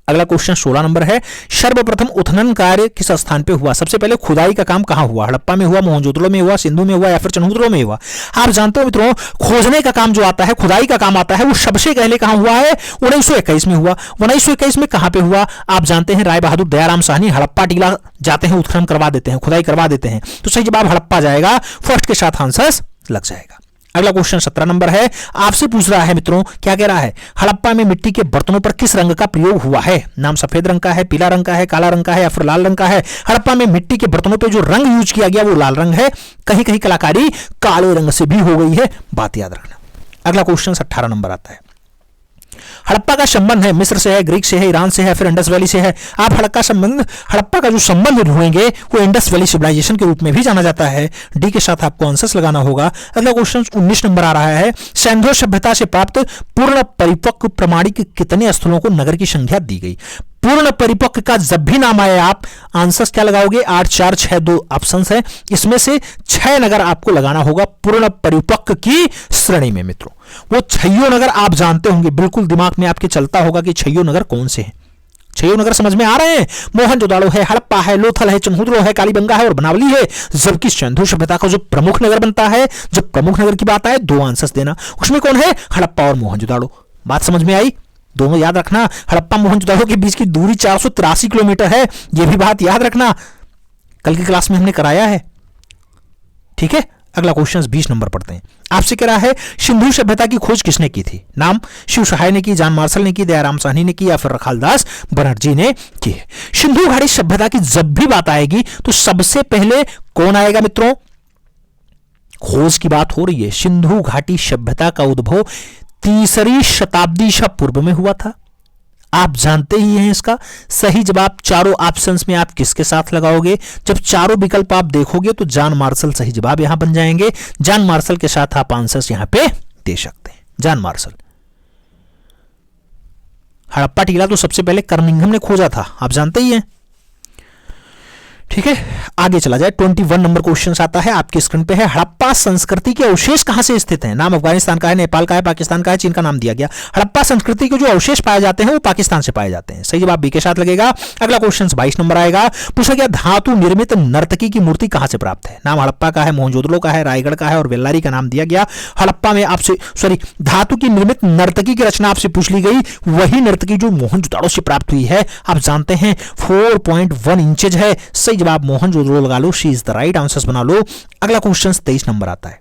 अगला क्वेश्चन 16 नंबर है, सर्वप्रथम उत्खनन कार्य किस स्थान पे हुआ? सबसे पहले खुदाई का काम कहां हुआ? हड़प्पा में हुआ, मोहनजोदड़ो में हुआ, सिंधु में हुआ या फिर चनहूदड़ो में हुआ? आप जानते हो मित्रों, खोजने का काम जो आता है, खुदाई का काम आता है, वो सबसे पहले कहां हुआ है? 1921 में हुआ। 1921 में कहां पे हुआ? आप जानते हैं राय बहादुर दयाराम साहनी हड़प्पा टीला जाते हैं, उत्खनन करवा देते हैं, खुदाई करवा देते हैं। तो सही जवाब हड़प्पा जाएगा, फर्स्ट के साथ आंसर्स लग जाएगा। अगला क्वेश्चन 17 नंबर है, आपसे पूछ रहा है मित्रों, क्या कह रहा है? हड़प्पा में मिट्टी के बर्तनों पर किस रंग का प्रयोग हुआ है? नाम सफेद रंग का है, पीला रंग का है, काला रंग का है या फिर लाल रंग का है? हड़प्पा में मिट्टी के बर्तनों पर जो रंग यूज किया गया वो लाल रंग है। कहीं कहीं कलाकारी काले रंग से भी हो गई है, बात याद रखना। अगला क्वेश्चन 18 नंबर आता है, हड़प्पा का संबंध है मिस्र से है, ग्रीक से है, ईरान से है, फिर इंडस वैली से है? आप हड़प्पा का जो संबंध ढूंढेंगे वो इंडस वैली सिविलाइजेशन के रूप में भी जाना जाता है। डी के साथ आपको आंसर्स लगाना होगा। अगला क्वेश्चन 19 नंबर आ रहा है, सिंधु सभ्यता से प्राप्त पूर्ण परिपक्व प्रमाणिक कितने स्थलों को नगर की संख्या दी गई? पूर्ण परिपक्व का जब भी नाम आए आप आंसर्स क्या लगाओगे? 8 4 6 2 ऑप्शन है, इसमें से 6 नगर आपको लगाना होगा पूर्ण परिपक्व की श्रेणी में मित्रों। वो 6 नगर आप जानते होंगे, बिल्कुल दिमाग में आपके चलता होगा कि 6 नगर कौन से हैं। 6 नगर समझ में आ रहे हैं? मोहनजोदाड़ो है, हड़प्पा है, लोथल है, चनहूदड़ो है, कालीबंगा है और बनावली है। जबकि सिंधु सभ्यता का जो प्रमुख नगर बनता है, जब प्रमुख नगर की बात आए 2 आंसर्स देना, उसमें कौन है? हड़प्पा और मोहनजोदाड़ो। बात समझ में आई? दोनों याद रखना, हड़प्पा मोहनजोदाड़ो के बीच की दूरी 483 किलोमीटर है, यह भी बात याद रखना, कल की क्लास में हमने कराया है, ठीक है। अगला क्वेश्चन 20 नंबर पढ़ते हैं, आपसे कह रहा है सिंधु सभ्यता की खोज किसने की थी? नाम शिव सहाय ने की, जॉन मार्शल ने की, दयाराम साहनी ने की या फिर रखालदास बनर्जी ने की है? सिंधु घाटी सभ्यता की जब भी बात आएगी तो सबसे पहले कौन आएगा मित्रों? खोज की बात हो रही है। सिंधु घाटी सभ्यता का उद्भव 3री शताब्दी ईसा पूर्व में हुआ था। आप जानते ही हैं इसका सही जवाब। चारों ऑप्शंस में आप किसके साथ लगाओगे? जब चारों विकल्प आप देखोगे तो जॉन मार्शल सही जवाब यहां बन जाएंगे। जॉन मार्शल के साथ आप आंसर्स यहां पे दे सकते हैं, जॉन मार्शल। हड़प्पा टीला तो सबसे पहले कर्निंघम ने खोजा था, आप जानते ही हैं। ठीक है, आगे चला जाए। 21 नंबर क्वेश्चन आता है आपकी स्क्रीन पे है, हड़प्पा संस्कृति के अवशेष कहां से स्थित हैं? नाम अफगानिस्तान का है, नेपाल का है, पाकिस्तान का है, चीन का नाम दिया गया। हड़प्पा संस्कृति के जो अवशेष पाए जाते हैं वो पाकिस्तान से पाए जाते हैं। सही जवाब बी के साथ लगेगा। अगला क्वेश्चन 22 नंबर आएगा, पूछा गया धातु निर्मित नर्तकी की मूर्ति कहां से प्राप्त है? नाम हड़प्पा का है, मोहनजोदड़ो का है, रायगढ़ का है और बेल्लारी का नाम दिया गया। हड़प्पा में आपसे धातु की निर्मित नर्तकी की रचना आपसे पूछ ली गई, वही नर्तकी जो मोहनजोदड़ो से प्राप्त हुई है, आप जानते हैं 4.1 इंचेज है। सही जवाब मोहनजोदड़ो लगा लो, C is the right answer बना लो। अगला क्वेश्चन 23 नंबर आता है,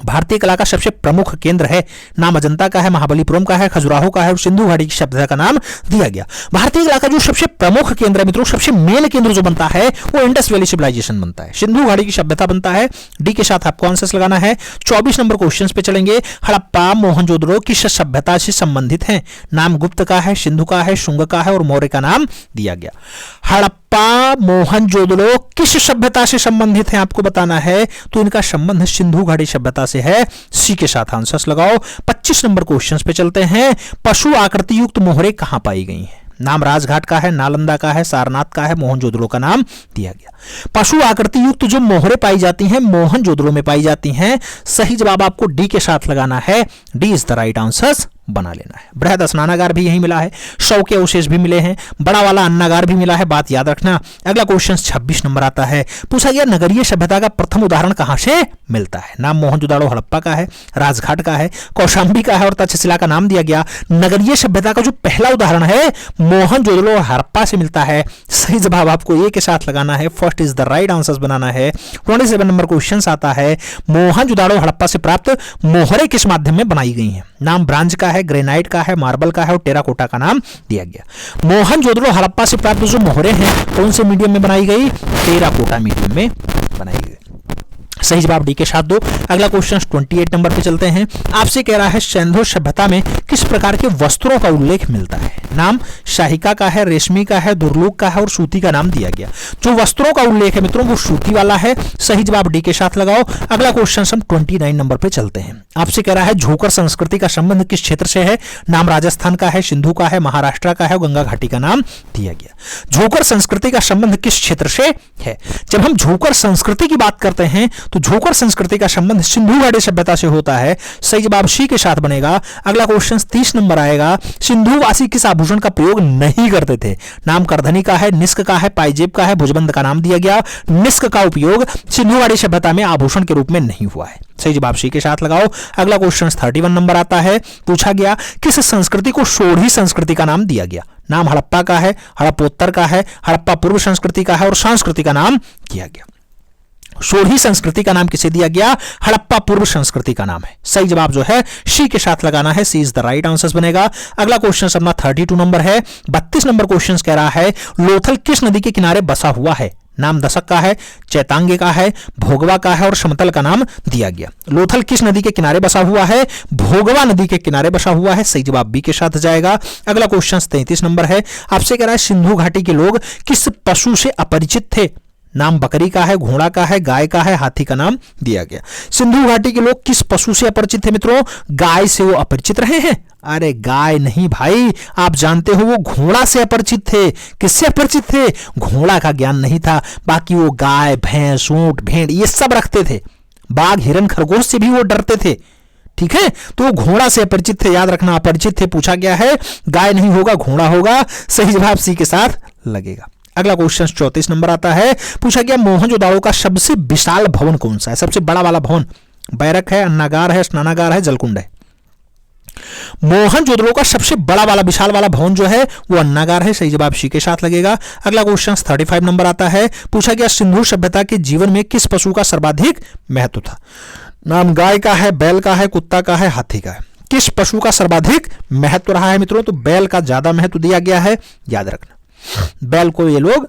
भारतीय कला का सबसे प्रमुख केंद्र है। नाम अजंता का है, महाबलीपुरम का है, खजुराहो का है और सिंधु घाटी की सभ्यता का नाम दिया गया। भारतीय कला का जो सबसे प्रमुख केंद्र है मित्रों, सबसे मेन केंद्र जो बनता है वो इंडस वैली सिविलाइजेशन बनता है, सिंधु घाटी की सभ्यता बनता है। डी के साथ आपको आंसर लगाना है। 24 नंबर क्वेश्चन पे चलेंगे। हड़प्पा मोहनजोदड़ो किस सभ्यता से संबंधित है? नाम गुप्त का है, सिंधु का है, शुंग का है और मौर्य का नाम दिया गया। हड़प्पा मोहनजोदड़ो किस सभ्यता से संबंधित है आपको बताना है, तो इनका संबंध सिंधु घाटी सभ्यता से है। सी के साथ आंसर्स लगाओ। 25 नंबर क्वेश्चंस पे चलते हैं। पशु आकृति युक्त मोहरे कहां पाई गई हैं? नाम राजघाट का है, नालंदा का है, सारनाथ का है, मोहनजोदड़ो का नाम दिया गया। पशु आकृति युक्त जो मोहरे पाई जाती हैं मोहनजोदड़ो में पाई जाती हैं। सही जवाब आपको डी के साथ लगाना है। D is the right answer बना लेना है। बृहद स्नानागार भी यही मिला है, 100 के अवशेष भी मिले हैं, बड़ा वाला अन्नागार भी मिला है, बात याद रखना। अगला क्वेश्चन 26 नंबर आता है, पूछा गया नगरीय सभ्यता का प्रथम उदाहरण कहां से मिलता है? नाम मोहनजोदड़ो हड़प्पा का है, राजघाट का है, कौशाम्बी का है और तक्षशिला का नाम दिया गया। नगरीय सभ्यता का जो पहला उदाहरण है मोहनजोदड़ो हड़प्पा से मिलता है। सही जवाब आपको ए के साथ लगाना है। First is the right answer बनाना है। 27 नंबर क्वेश्चन आता है, मोहनजोदड़ो हड़प्पा से प्राप्त मोहरे किस माध्यम में बनाई गई हैं? नाम ब्रांज का है, ग्रेनाइट का है, मार्बल का है और टेराकोटा का नाम दिया गया। मोहनजोदड़ो हड़प्पा से प्राप्त जो मोहरे हैं कौन से मीडियम में बनाई गई? टेराकोटा मीडियम में बनाई गई। सही जवाब डी के साथ दो। अगला क्वेश्चन 28 नंबर पे चलते हैं। आपसे कह रहा है सिंधु सभ्यता में किस प्रकार के वस्त्रों का उल्लेख मिलता है? नाम शाहिका का है, रेशमी का है, दुर्लूक का है और सूती का नाम दिया गया। जो वस्त्रों का उल्लेख है मित्रों वो सूती वाला है। सही जवाब डी के साथ लगाओ। अगला क्वेश्चन हम 29 नंबर पे चलते हैं। आपसे कह रहा है झोकर संस्कृति का संबंध किस क्षेत्र से है? नाम राजस्थान का है, सिंधु का है, महाराष्ट्र का है और गंगा घाटी का नाम दिया गया। झोकर संस्कृति का संबंध किस क्षेत्र से है? जब हम झोकर संस्कृति की बात करते हैं तो झोकर संस्कृति का संबंध सिंधु घाटी सभ्यता से होता है। सही जवाब सी के साथ बनेगा। अगला क्वेश्चन 30 नंबर आएगा, सिंधुवासी किस आभूषण का प्रयोग नहीं करते थे? नाम करधनी का है, निष्क का है, पाइजेब का है, भुजबंद का नाम दिया गया। निष्क का उपयोग सिंधु घाटी सभ्यता में आभूषण के रूप में नहीं हुआ है। सही जवाब सी के साथ लगाओ। अगला क्वेश्चन 31 नंबर आता है, पूछा गया किस संस्कृति को सोढ़ी संस्कृति का नाम दिया गया? नाम हड़प्पा का है, हड़प्पोत्तर का है, हड़प्पा पूर्व संस्कृति का है और संस्कृति का नाम दिया गया। सोढ़ी संस्कृति का नाम किसे दिया गया? हड़प्पा पूर्व संस्कृति का नाम है। सही जवाब जो है सी के साथ लगाना है। सी इज द राइट आंसर बनेगा। अगला क्वेश्चन अपना 32 नंबर है। 32 नंबर क्वेश्चन कह रहा है लोथल किस नदी के किनारे बसा हुआ है? नाम दशक का है, चैतांगे का है, भोगवा का है और समतल का नाम दिया गया। लोथल किस नदी के किनारे बसा हुआ है? भोगवा नदी के किनारे बसा हुआ है। सही जवाब बी के साथ जाएगा। अगला क्वेश्चन 33 नंबर है। आपसे कह रहा है सिंधु घाटी के लोग किस पशु से अपरिचित थे? नाम बकरी का है, घोड़ा का है, गाय का है, हाथी का नाम दिया गया। सिंधु घाटी के लोग किस पशु से अपरिचित थे मित्रों? गाय से वो अपरिचित रहे हैं। अरे गाय नहीं भाई, आप जानते हो वो घोड़ा से अपरिचित थे। किससे अपरिचित थे? घोड़ा का ज्ञान नहीं था, बाकी वो गाय, भैंस, ऊंट, भेड़ ये सब रखते थे। बाघ, हिरन, खरगोश से भी वो डरते थे। ठीक है, तो वो घोड़ा से अपरिचित थे। याद रखना, अपरिचित थे पूछा गया है। गाय नहीं होगा, घोड़ा होगा। सही जवाब सी के साथ लगेगा। अगला क्वेश्चन 34 नंबर आता है। पूछा गया मोहनजोदड़ो का सबसे विशाल भवन कौन सा है? सबसे बड़ा वाला भवन बैरक है, अन्नागार है, स्नानागार है, जलकुंड है। मोहनजोदड़ो का सबसे बड़ा वाला विशाल वाला भवन जो है वो अन्नागार है। सही जवाब सी के साथ लगेगा। अगला क्वेश्चन 35 नंबर आता है। पूछा गया सिंधु सभ्यता के जीवन में किस पशु का सर्वाधिक महत्व था? नाम गाय का है, बैल का है, कुत्ता का है, हाथी का है। किस पशु का सर्वाधिक महत्व रहा है मित्रों? तो बैल का ज्यादा महत्व दिया गया है। याद रखना, बैल को ये लोग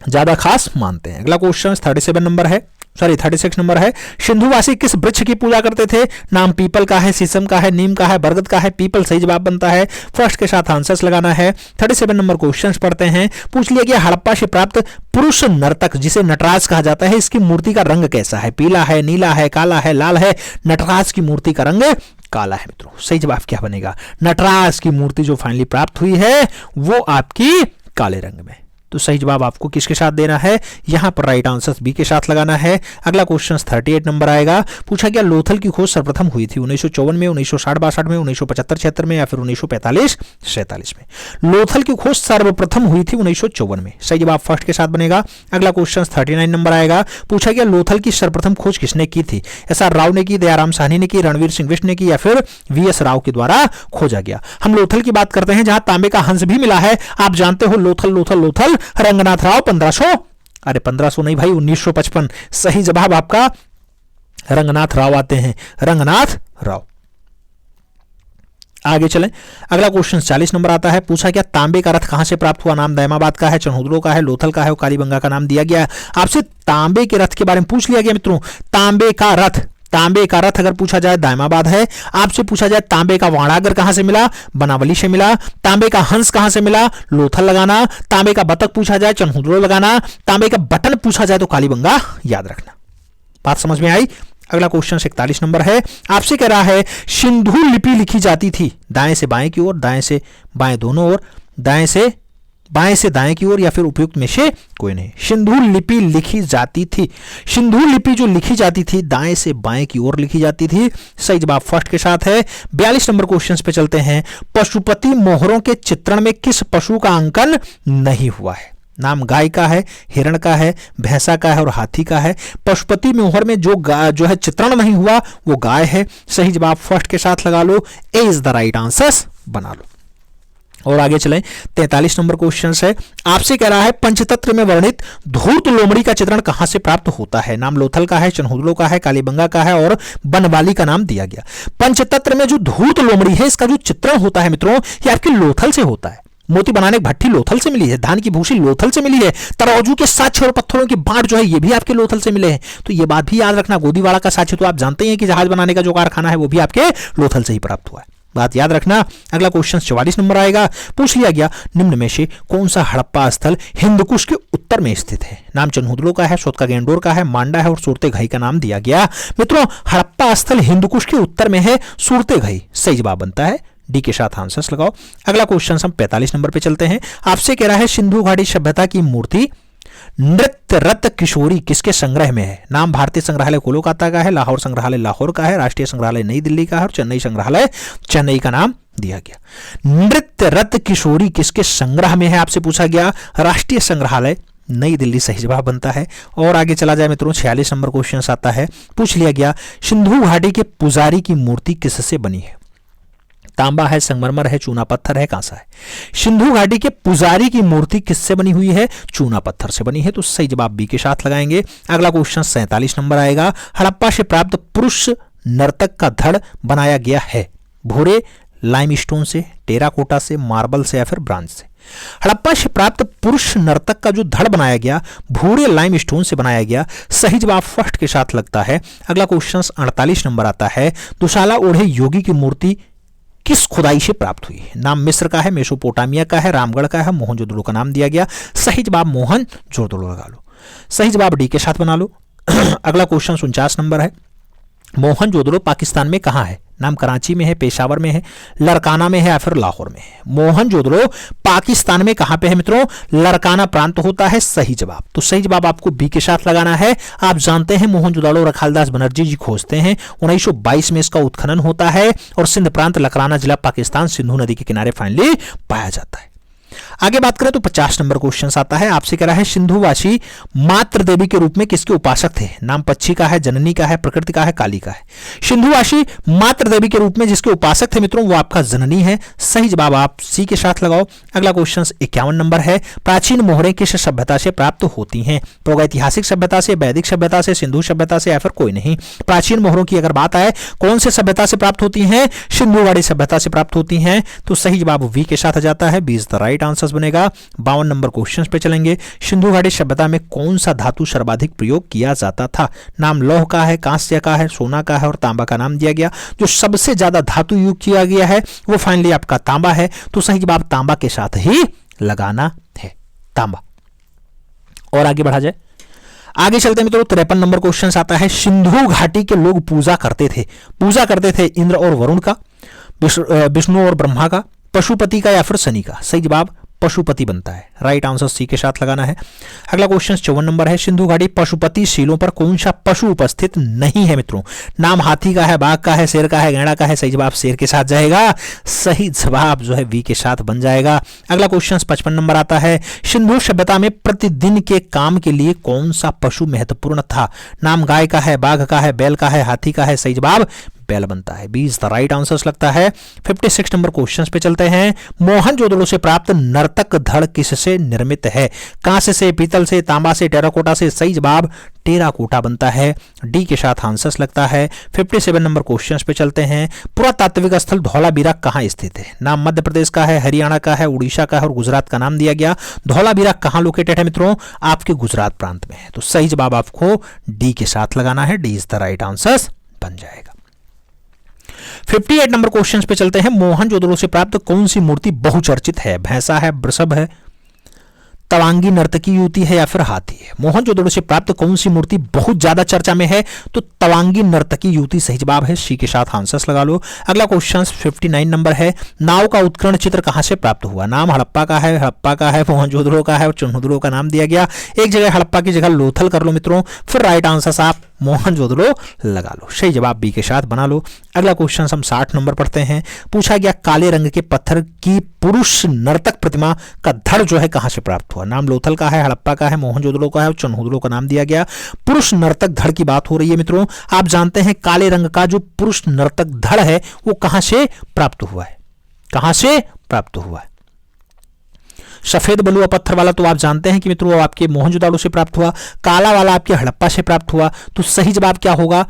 ज्यादा खास मानते हैं। अगला क्वेश्चन 36 नंबर है। सिंधुवासी किस वृक्ष की पूजा करते थे? नाम पीपल का है, शीशम का है, नीम का है, बरगद का है। पीपल सही जवाब बनता है। फर्स्ट के साथ आंसर्स लगाना है। 37 नंबर क्वेश्चन पढ़ते हैं। पूछ लिया गया हड़प्पा से प्राप्त पुरुष नर्तक जिसे नटराज कहा जाता है, इसकी मूर्ति का रंग कैसा है? पीला है, नीला है, काला है, लाल है। नटराज की मूर्ति का रंग काला है मित्रों। सही जवाब क्या बनेगा? नटराज की मूर्ति जो फाइनली प्राप्त हुई है वो आपकी काले रंग में। तो सही जवाब आपको किसके साथ देना है? यहां पर राइट आंसर बी के साथ लगाना है। अगला क्वेश्चन 38 नंबर आएगा। पूछा गया लोथल की खोज सर्वप्रथम हुई थी 1954 में, 1960-62 में, 1975-76 में या फिर 1945-46 में। लोथल की खोज सर्वप्रथम हुई थी 1954 में। सही जवाब फर्स्ट के साथ बनेगा। अगला क्वेश्चन 39 नंबर आएगा। पूछा गया लोथल की सर्वप्रथम खोज किसने की थी? एस.आर. राव ने की, दयाराम साहनी ने की, रणवीर सिंह बिष्ट ने की या फिर वी.एस. राव के द्वारा खोजा गया। हम लोथल की बात करते हैं जहां तांबे का हंस भी मिला है। आप जानते हो लोथल लोथल लोथल रंगनाथ राव 1500 नहीं भाई 1955। सही जवाब आपका रंगनाथ राव आते हैं, रंगनाथ राव। आगे चलें। अगला क्वेश्चन 40 नंबर आता है। पूछा क्या तांबे का रथ कहां से प्राप्त हुआ? नाम दैमाबाद का है, चनहुदड़ो का है, लोथल का है और कालीबंगा का नाम दिया गया है। आपसे तांबे के रथ के बारे में पूछ लिया गया मित्रों। तांबे का रथ अगर पूछा जाए दायमाबाद है। आपसे पूछा जाए तांबे का वाणागर कहां से मिला? बनावली से मिला। तांबे का हंस कहां से मिला? लोथल लगाना। तांबे का बतख पूछा जाए चनहुदड़ो लगाना। तांबे का बटन पूछा जाए तो कालीबंगा याद रखना। बात समझ में आई? अगला क्वेश्चन 41 नंबर है। आपसे कह रहा है सिंधु लिपि लिखी जाती थी दाएं से बाएं की ओर, दाएं से बाएं दोनों ओर, दाएं से बाएं से दाएं की ओर या फिर उपयुक्त में से कोई नहीं। सिंधु लिपि लिखी जाती थी। सिंधु लिपि जो लिखी जाती थी दाएं से बाएं की ओर लिखी जाती थी। सही जवाब फर्स्ट के साथ है। 42 नंबर क्वेश्चन पे चलते हैं। पशुपति मोहरों के चित्रण में किस पशु का अंकन नहीं हुआ है? नाम गाय का है, हिरण का है, भैंसा का है और हाथी का है। पशुपति मोहर में जो है चित्रण नहीं हुआ वो गाय है। सही जवाब फर्स्ट के साथ लगा लो। ए इज द राइट आंसर बना लो। और आगे चलें। 43 नंबर क्वेश्चन है। आपसे कह रहा है पंचतंत्र में वर्णित धूर्त लोमड़ी का चित्रण कहां से प्राप्त होता है? नाम लोथल का है, चनहुदड़ो का है, कालीबंगा का है और बनवाली का नाम दिया गया। पंचतंत्र में जो धूर्त लोमड़ी है इसका जो चित्रण होता है मित्रों ये आपके लोथल से होता है। मोती बनाने की भट्टी लोथल से मिली है, धान की भूसी लोथल से मिली है, तराजू के साँचे और पत्थरों की बांट जो है ये भी आपके लोथल से मिले हैं। तो ये बात भी याद रखना। गोदीवाड़ा का साँचे तो आप जानते हैं कि जहाज बनाने का जो कारखाना है वो भी आपके लोथल से ही प्राप्त हुआ है। बात याद रखना। अगला क्वेश्चन 44 नंबर आएगा। पूछ लिया गया निम्न में से कौन सा हड़प्पा स्थल हिंदकुश के उत्तर में स्थित है? नाम चनहुदड़ो का है, सोतका गेंडोर का है, मांडा है और सूरतेघई का नाम दिया गया। मित्रों हड़प्पा स्थल हिंदकुश के उत्तर में है, सूरतेघई। सही जवाब बनता है डी के साथ आंसर्स लगाओ। अगला क्वेश्चन हम 45 नंबर पे चलते हैं। आपसे कह रहा है सिंधु घाटी सभ्यता की मूर्ति नृत्य रत किशोरी किसके संग्रह में है? नाम भारतीय संग्रहालय कोलकाता का है, लाहौर संग्रहालय लाहौर का है, राष्ट्रीय संग्रहालय नई दिल्ली का है और चेन्नई संग्रहालय चेन्नई का नाम दिया गया। नृत्य रत किशोरी किसके संग्रह में है आपसे पूछा गया? राष्ट्रीय संग्रहालय नई दिल्ली सही जवाब बनता है। और आगे चला जाए मित्रों 46 नंबर क्वेश्चन आता है। पूछ लिया गया सिंधु घाटी के पुजारी की मूर्ति किससे बनी है? तांबा है, संगमरमर है, चूना पत्थर है, कांसा है। सिंधु घाटी के पुजारी की मूर्ति किससे बनी हुई है? चूना पत्थर से बनी है। तो सही जवाब बी के साथ लगाएंगे। अगला क्वेश्चन 47 नंबर आएगा। हड़प्पा से प्राप्त पुरुष नर्तक का धड़ बनाया गया है भूरे लाइमस्टोन से, टेराकोटा से, मार्बल से या फिर ब्रांज से? हड़प्पा से प्राप्त पुरुष नर्तक का जो धड़ बनाया गया भूरे लाइमस्टोन से बनाया गया। सही जवाब फर्स्ट के साथ लगता है। अगला क्वेश्चन 48 नंबर आता है। दुशाला ओढ़े योगी की मूर्ति किस खुदाई से प्राप्त हुई है? नाम मिस्र का है, मेसोपोटामिया का है, रामगढ़ का है, मोहनजोदड़ो का नाम दिया गया। सही जवाब मोहनजोदड़ो लगा लो। सही जवाब डी के साथ बना लो। अगला क्वेश्चन 49 नंबर है। मोहनजोदड़ो पाकिस्तान में कहां है? नाम कराची में है, पेशावर में है, लड़काना में है या फिर लाहौर में है? मोहनजोदड़ो पाकिस्तान में कहां पे है मित्रों? लड़काना प्रांत होता है। सही जवाब। तो सही जवाब आपको बी के साथ लगाना है। आप जानते हैं मोहनजोदड़ो रखालदास बनर्जी जी खोजते हैं। 1922 में इसका उत्खनन होता है और सिंध प्रांत लकराना जिला पाकिस्तान सिंधु नदी के किनारे फाइनली पाया जाता है। आगे बात करें तो 50 नंबर क्वेश्चन आता है। आपसे कह रहा है सिंधुवासी मातृ देवी के रूप में किसके उपासक थे? नाम पच्छी का है, जननी का है, प्रकृति का है, काली का है? सिंधुवासी मातृ देवी के रूप में जिसके उपासक थे मित्रों वो आपका जननी है। सही जवाब आप सी के साथ लगाओ। अगला क्वेश्चन 51 नंबर है। प्राचीन मोहरें किस सभ्यता से प्राप्त होती हैं? प्रागैतिहासिक सभ्यता से, वैदिक सभ्यता से, सिंधु सभ्यता से या फिर कोई नहीं? प्राचीन मोहरों की अगर बात आए कौन से सभ्यता से प्राप्त होती हैं? सिंधु घाटी सभ्यता से प्राप्त होती हैं। तो सही जवाब वी के साथ आ जाता है। B is the right answer बनेगा। 52 नंबर क्वेश्चन पे चलेंगे। सिंधु घाटी सभ्यता में कौन सा धातु सर्वाधिक प्रयोग किया जाता था? नाम लौह का है, कांस्य का है, सोना का है और तांबा का नाम दिया गया। जो सबसे ज्यादा धातु यूज किया गया है वो फाइनली आपका तांबा है। तो सही जवाब तांबा के साथ ही लगाना है, तांबा। और आगे बढ़ा जाए। आगे चलते मित्रों 53 नंबर क्वेश्चन आता है, सिंधु घाटी के लोग पूजा करते थे इंद्र और वरुण का, विष्णु और ब्रह्मा का, पशुपति का या फिर शनि का। सही जवाब पशुपति बनता है, राइट आंसर सी के साथ लगाना है। अगला क्वेश्चन 54 नंबर है, सिंधु घाटी पशुपति शिलों पर कौन सा पशु उपस्थित नहीं है मित्रों? नाम हाथी का है, बाघ का है, शेर का है, गैंडा का है। सही जवाब शेर के साथ जाएगा, सही जवाब जो है बी के साथ बन जाएगा। अगला क्वेश्चन 55 नंबर आता है, सिंधु सभ्यता में प्रतिदिन के काम के लिए कौन सा पशु महत्वपूर्ण था? नाम गाय का है, बाघ का है, बैल का है, हाथी का है। सही जवाब बैल बनता है, B is the right answer लगता है। 56 नंबर क्वेश्चन पे चलते हैं, मोहनजोदड़ो से प्राप्त नर्तक धड़ किससे निर्मित है? कांस्य से, पीतल से, तांबा से, टेराकोटा से। सही जवाब टेराकोटा बनता है, डी के साथ आंसर लगता है। 57 नंबर क्वेश्चन पे चलते हैं, पुरातात्विक स्थल धौलावीरा कहाँ स्थित है? नाम मध्य प्रदेश का है, हरियाणा का है, उड़ीसा का है और गुजरात का नाम दिया गया। धौलावीरा कहाँ लोकेटेड है मित्रों? आपके गुजरात प्रांत में है। तो सही जवाब आपको डी के साथ लगाना है, D is the right answer बन जाएगा। 58 नंबर क्वेश्चन पे चलते हैं, मोहनजोदड़ो से प्राप्त कौन सी मूर्ति बहुचर्चित है? भैंसा है, वृषभ है, तवांगी नर्तकी युवती है या फिर हाथी है? मोहनजोदड़ो से प्राप्त कौन सी मूर्ति बहुत ज्यादा चर्चा में है? तो तवांगी नर्तकी युवती सही जवाब है, सी के साथ आंसर्स लगा लो। अगला क्वेश्चन 59 नंबर है, नाव का उत्कीर्ण चित्र कहां से प्राप्त हुआ? नाम हड़प्पा का है, मोहनजोदड़ो का है और चुनमुद्रो का नाम दिया गया। एक जगह हड़प्पा की जगह लोथल कर लो मित्रों, फिर राइट आंसर आप मोहनजोदड़ो लगा लो, सही जवाब बी के साथ बना लो। अगला क्वेश्चन हम 60 नंबर पढ़ते हैं, पूछा गया काले रंग के पत्थर की पुरुष नर्तक प्रतिमा का धड़ जो है कहां से प्राप्त हुआ? नाम लोथल का है, हड़प्पा का है, मोहनजोदड़ो का है और चुनमुद्रो का नाम दिया गया। पुरुष नर्तक धड़ की बात हो रही है मित्रों। आप जानते हैं काले रंग का जो पुरुष नर्तक धड़ है वो कहां से प्राप्त हुआ है? कहां से प्राप्त हुआ है? सफेद बलुआ पत्थर वाला तो आप जानते हैं कि मित्रों आपके मोहनजोदड़ो से प्राप्त हुआ, काला वाला आपके हड़प्पा से प्राप्त हुआ। तो सही जवाब क्या होगा?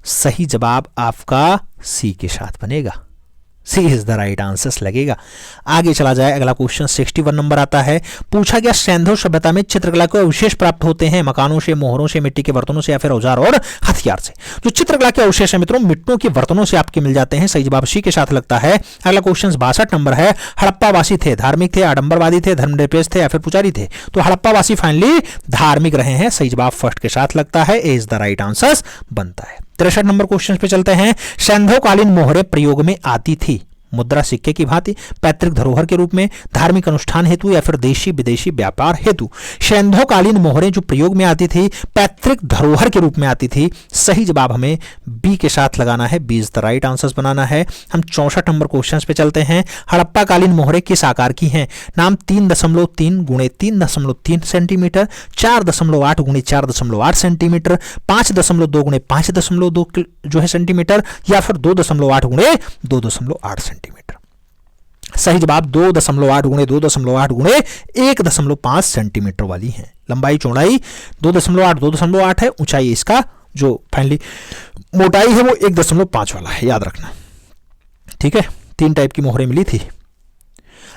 सही जवाब आपका सी के साथ बनेगा, सी इज द राइट आंसर लगेगा। आगे चला जाए, अगला क्वेश्चन 61 नंबर आता है, पूछा गया सिंधु सभ्यता में चित्रकला के अवशेष प्राप्त होते हैं मकानों से, मोहरों से, मिट्टी के बर्तनों से या फिर औजार और हथियार से? जो चित्रकला के अवशेष है मित्रों मिट्टों के बर्तनों से आपके मिल जाते हैं, सही जवाब सी के साथ लगता है। अगला क्वेश्चन 62 नंबर है, हड़प्पावासी थे धार्मिक थे, आडंबरवादी थे, धर्मनिरपेक्ष थे या फिर पुजारी थे? तो हड़प्पावासी फाइनली धार्मिक रहे हैं, सही जवाब फर्स्ट के साथ लगता है, ए इज द राइट आंसर बनता है। 63 नंबर क्वेश्चन पे चलते हैं, सिंधुकालीन मोहरें प्रयोग में आती थी मुद्रा सिक्के की भांति, पैतृक धरोहर के रूप में, धार्मिक अनुष्ठान हेतु या फिर देशी विदेशी व्यापार हेतु? सिंधुकालीन मोहरें जो प्रयोग में आती थी पैतृक धरोहर के रूप में आती थी, सही जवाब हमें बी के साथ लगाना है, B is the right answer बनाना है। हम 64 नंबर क्वेश्चन पे चलते हैं, हड़प्पा कालीन मोहरें किस आकार की हैं? नाम 3.3 गुणे 3.3 सेंटीमीटर, 4.8 गुणे 4.8 सेंटीमीटर, 5.2 गुणे 5.2 जो है सेंटीमीटर या फिर 2.8 गुणे 2.8 सेंटीमीटर। सही जवाब 2.8 गुणे 2.8 गुणे 1.5 सेंटीमीटर वाली है। लंबाई चौड़ाई 2.8 है, ऊंचाई इसका जो फाइनली मोटाई है वो 1.5 वाला है, याद रखना, ठीक है। 3 टाइप की मोहरें मिली थी।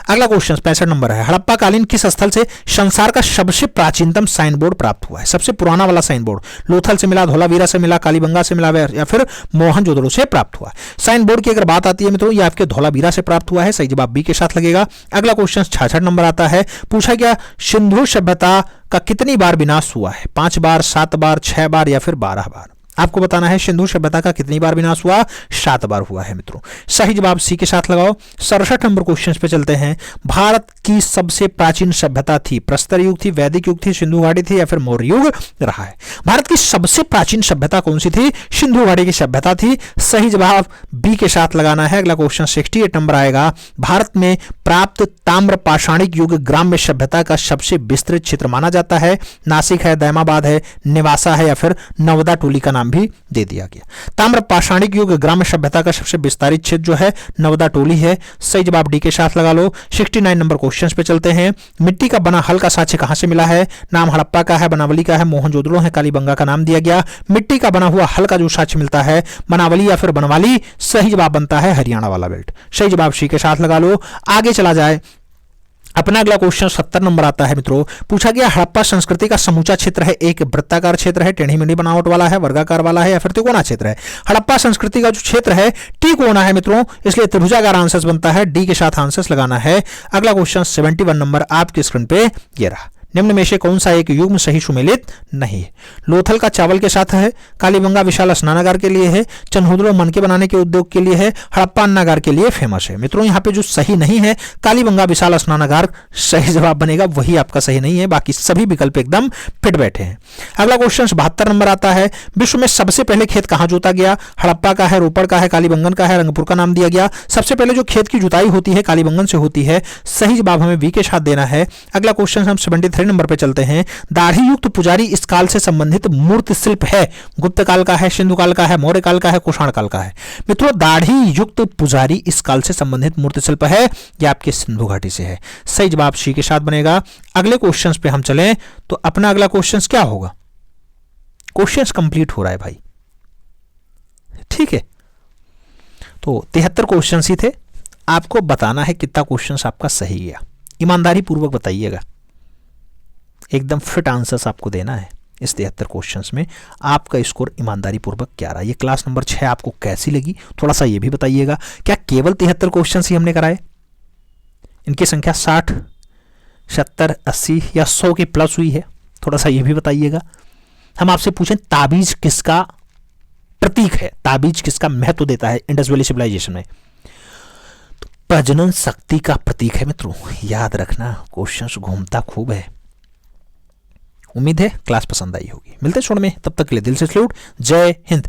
अगला क्वेश्चन 65 नंबर है, हड़प्पा कालीन किस स्थल से संसार का सबसे प्राचीनतम साइन बोर्ड प्राप्त हुआ है? सबसे पुराना वाला साइन बोर्ड लोथल से मिला, धौलावीरा से मिला, कालीबंगा से मिला या फिर मोहनजोदड़ो से प्राप्त हुआ? साइन बोर्ड की अगर बात आती है मित्रों ये आपके धौलावीरा से प्राप्त हुआ है, सही जवाब बी के साथ लगेगा। अगला क्वेश्चन 66 नंबर आता है, पूछा गया सिंधु सभ्यता का कितनी बार विनाश हुआ है? 5 बार, 7 बार, 6 बार या फिर 12 बार? आपको बताना है सिंधु सभ्यता का कितनी बार विनाश हुआ? 7 बार हुआ है मित्रों, सही जवाब सी के साथ लगाओ। 67 नंबर क्वेश्चन पे चलते हैं, भारत की सबसे प्राचीन सभ्यता थी प्रस्तर युग थी, वैदिक युग थी, सिंधु घाटी थी या फिर मौर्य युग रहा है? भारत की सबसे प्राचीन सभ्यता कौन सी थी? सिंधु घाटी की सभ्यता थी, सही जवाब बी के साथ लगाना है। अगला क्वेश्चन 68 नंबर आएगा, भारत में प्राप्त ताम्र पाषाणिक युग ग्राम्य सभ्यता का सबसे विस्तृत क्षेत्र माना जाता है? नासिक है, दैमाबाद है, निवासा है या फिर नवदा टोली का भी दे दिया गया। ताम्र पाषाणिक युग ग्राम्य सभ्यता का सबसे विस्तारित क्षेत्र जो है नवदा टोली है, सही जवाब डी के साथ लगा लो। 69 नंबर क्वेश्चन पे चलते हैं, मिट्टी का बना हल का साक्ष्य कहां से मिला है? नाम हड़प्पा का है, बनावली का है, मोहनजोदड़ो है, कालीबंगा का नाम दिया गया। मिट्टी का बना हुआ हल का जो साक्ष्य मिलता है बनावली या फिर बनवाली, सही जवाब बनता है हरियाणा वाला बेल्ट, सही जवाब सी के साथ लगा लो। आगे चला जाए, अपना अगला क्वेश्चन 70 नंबर आता है मित्रों, पूछा गया हड़प्पा संस्कृति का समूचा क्षेत्र है एक वृत्ताकार क्षेत्र है, टेढ़ी मेढ़ी बनावट वाला है, वर्गाकार वाला है या फिर त्रिकोणा क्षेत्र है? हड़प्पा संस्कृति का जो क्षेत्र है त्रिकोणा है मित्रों, इसलिए त्रिभुजाकार आंसर बनता है, डी के साथ आंसर लगाना है। अगला क्वेश्चन 71 नंबर आपकी स्क्रीन पे ये रहा, निम्न में से कौन सा एक युग्म सही सुमेलित नहीं है? लोथल का चावल के साथ है, कालीबंगा विशाल स्नानागार के लिए है, चनहुदड़ो मनके बनाने के उद्योग के लिए है, हड़प्पा अन्नागार के लिए फेमस है। मित्रों यहाँ पे जो सही नहीं है कालीबंगा विशाल स्नानागार सही जवाब बनेगा, वही आपका सही नहीं है, बाकी सभी विकल्प एकदम फिट बैठे हैं। अगला क्वेश्चन 72 नंबर आता है, विश्व में सबसे पहले खेत कहां जोता गया? हड़प्पा का है, रोपड़ का है, कालीबंगन का है, रंगपुर का नाम दिया गया। सबसे पहले जो खेत की जुताई होती है कालीबंगन से होती है, सही जवाब हमें वी के साथ देना है। अगला क्वेश्चन हम 73 नंबर पे चलते हैं, दाढ़ी युक्त पुजारी इस काल से संबंधित मूर्ति शिल्प है? गुप्त काल का है, सिंधु काल का है, मौर्य काल का है, कुषाण काल का है? मित्रों दाढ़ी युक्त पुजारी इस काल से संबंधित मूर्ति शिल्प है, यह आपके सिंधु घाटी से है। सही जवाब सी के साथ बनेगा। अगले क्वेश्चन पे हम चलें तो अपना अगला क्वेश्चन क्या होगा? क्वेश्चंस कंप्लीट हो रहा है भाई, ठीक है। तो 73 क्वेश्चंस ही थे, आपको बताना है कितना क्वेश्चंस आपका सही गया। ईमानदारी पूर्वक बताइएगा, एकदम फिट आंसर्स आपको देना है। इस 73 क्वेश्चंस में आपका स्कोर ईमानदारी पूर्वक क्या रहा? ये क्लास नंबर 6 आपको कैसी लगी, थोड़ा सा ये भी बताइएगा। क्या केवल 73 क्वेश्चंस ही हमने कराए? इनकी संख्या 60, 70, 80 या 100 के प्लस हुई है? थोड़ा सा ये भी बताइएगा। हम आपसे पूछें ताबीज किसका प्रतीक है, ताबीज किसका महत्व देता है इंडस वैली सिविलाइजेशन में? तो प्रजनन शक्ति का प्रतीक है मित्रों, याद रखना। क्वेश्चंस घूमता खूब है। उम्मीद है क्लास पसंद आई होगी। मिलते हैं छोड़ में, तब तक के लिए दिल से सैल्यूट। जय हिंद।